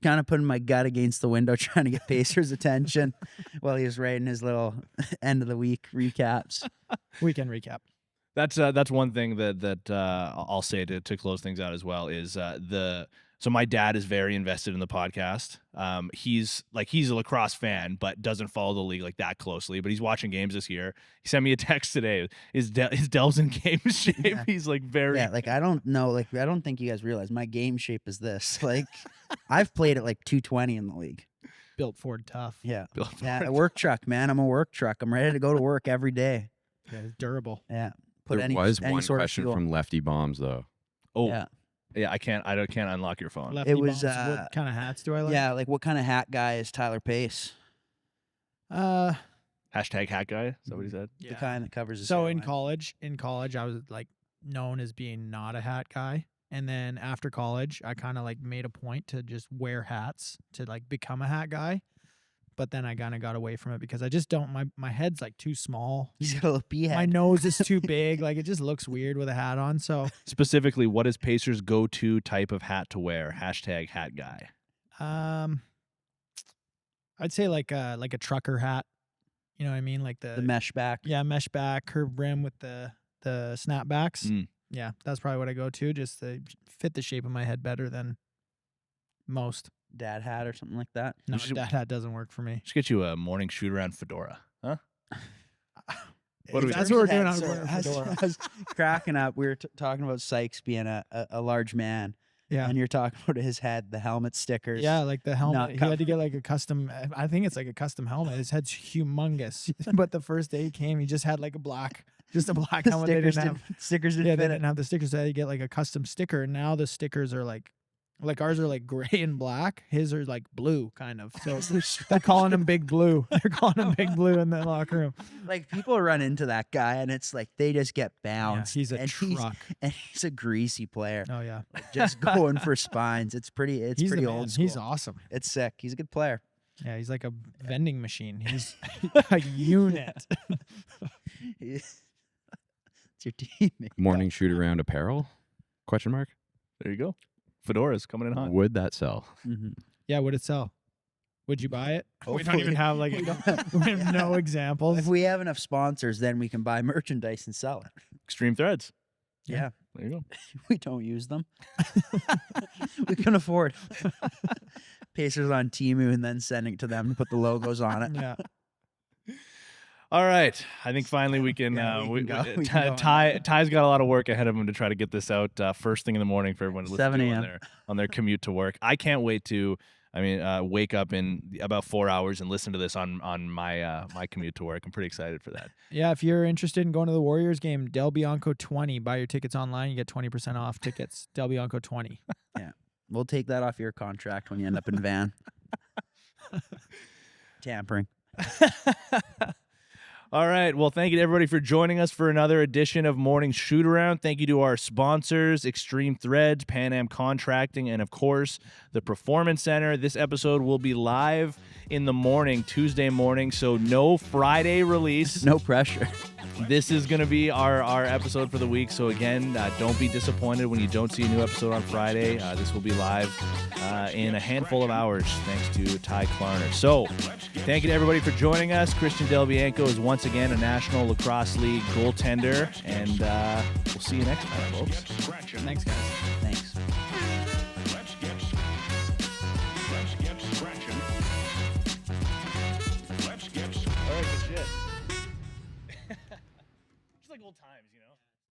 kind of putting my gut against the window trying to get Pacers' attention while he was writing his little end of the week recaps. Weekend recap. That's one thing that I'll say to close things out as well is so my dad is very invested in the podcast. He's a lacrosse fan, but doesn't follow the league like that closely. But he's watching games this year. He sent me a text today. His Del's in game shape. Yeah. He's like very. Yeah, I don't know. I don't think you guys realize my game shape is this. I've played at 220 in the league. Built Ford tough. Yeah. Bill Yeah, a work truck, man. I'm a work truck. I'm ready to go to work every day. Yeah, it's durable. Yeah. There was one sort of question fuel. from Lefty Bombs though. Oh Yeah. yeah, I can't unlock your phone. Lefty was, bombs. What kind of hats do I like? Yeah, what kind of hat guy is Tyler Pace? Hashtag hat guy. Is that what he said? Yeah. The kind that covers his So in hairline. college, I was known as being not a hat guy, and then after college, I kind of made a point to just wear hats to become a hat guy. But then I kind of got away from it because I just don't. My head's too small. He's got a little pea My hat. nose is too big. It just looks weird with a hat on. So Specifically, what is Pacers' go-to type of hat to wear? Hashtag hat guy. I'd say like a trucker hat. You know what I mean? The mesh back. Yeah, mesh back, curved brim with the snapbacks. Mm. Yeah, that's probably what I go to, just to fit the shape of my head better than most. Dad hat or something like that. No, should- that hat doesn't work for me. Just get you a morning shoot-around fedora, huh? What do we That's do? what we're doing. I was So, wearing a fedora. I was cracking up. We were talking about Sykes being a large man. Yeah. And you're talking about his head, the helmet stickers. Yeah, like the helmet. not He had to get a custom. I think it's a custom helmet. His head's humongous. But the first day he came, he just had a black The helmet. They didn't have. stickers didn't Yeah, they fit didn't have the stickers. So they had to get a custom sticker. And now the stickers are like ours are gray and black. His are blue, kind of. So they're calling him Big Blue. They're calling him Big Blue in the locker room. People run into that guy and it's they just get Yeah, bounced. he's a and truck. He's a greasy player. Oh yeah, Just going for spines. It's pretty he's pretty the old man. school. He's awesome. It's sick. He's a good player. Yeah, he's like a vending machine. He's a unit. It's your teammate. Morning shoot around apparel? Question mark. There you go. Fedora's coming in hot. Would that sell? Mm-hmm. Yeah, would it sell? Would you buy it? We don't Hopefully. even have we have no examples. If we have enough sponsors, then we can buy merchandise and sell it. Extreme Threads. Yeah. There you go. We don't use them. We can afford. Pacers on Temu and then sending it to them to put the logos on it. Yeah. All right. I think finally we can. Yeah, we can go. We can go on Ty's got a lot of work ahead of him to try to get this out first thing in the morning for everyone to listen 7 to a.m. on their commute to work. I can't wait to. Wake up in about 4 hours and listen to this on my my commute to work. I'm pretty excited for that. Yeah, if you're interested in going to the Warriors game, Del Bianco 20. Buy your tickets online. You get 20% off tickets. Del Bianco 20. We'll take that off your contract when you end up in van. Tampering. All right. Well, thank you to everybody for joining us for another edition of Morning Shootaround. Thank you to our sponsors, Extreme Threads, PANAM Contracting, and, of course, the Performance Center. This episode will be live in the morning, Tuesday morning, so no Friday release. No pressure. This is going to be our episode for the week. So, again, don't be disappointed when you don't see a new episode on Friday. This will be live in a handful of hours, thanks to Ty Klarner. So, thank you to everybody for joining us. Christian Del Bianco is once again a National Lacrosse League goaltender. And we'll see you next time, folks. Thanks, guys. Thanks.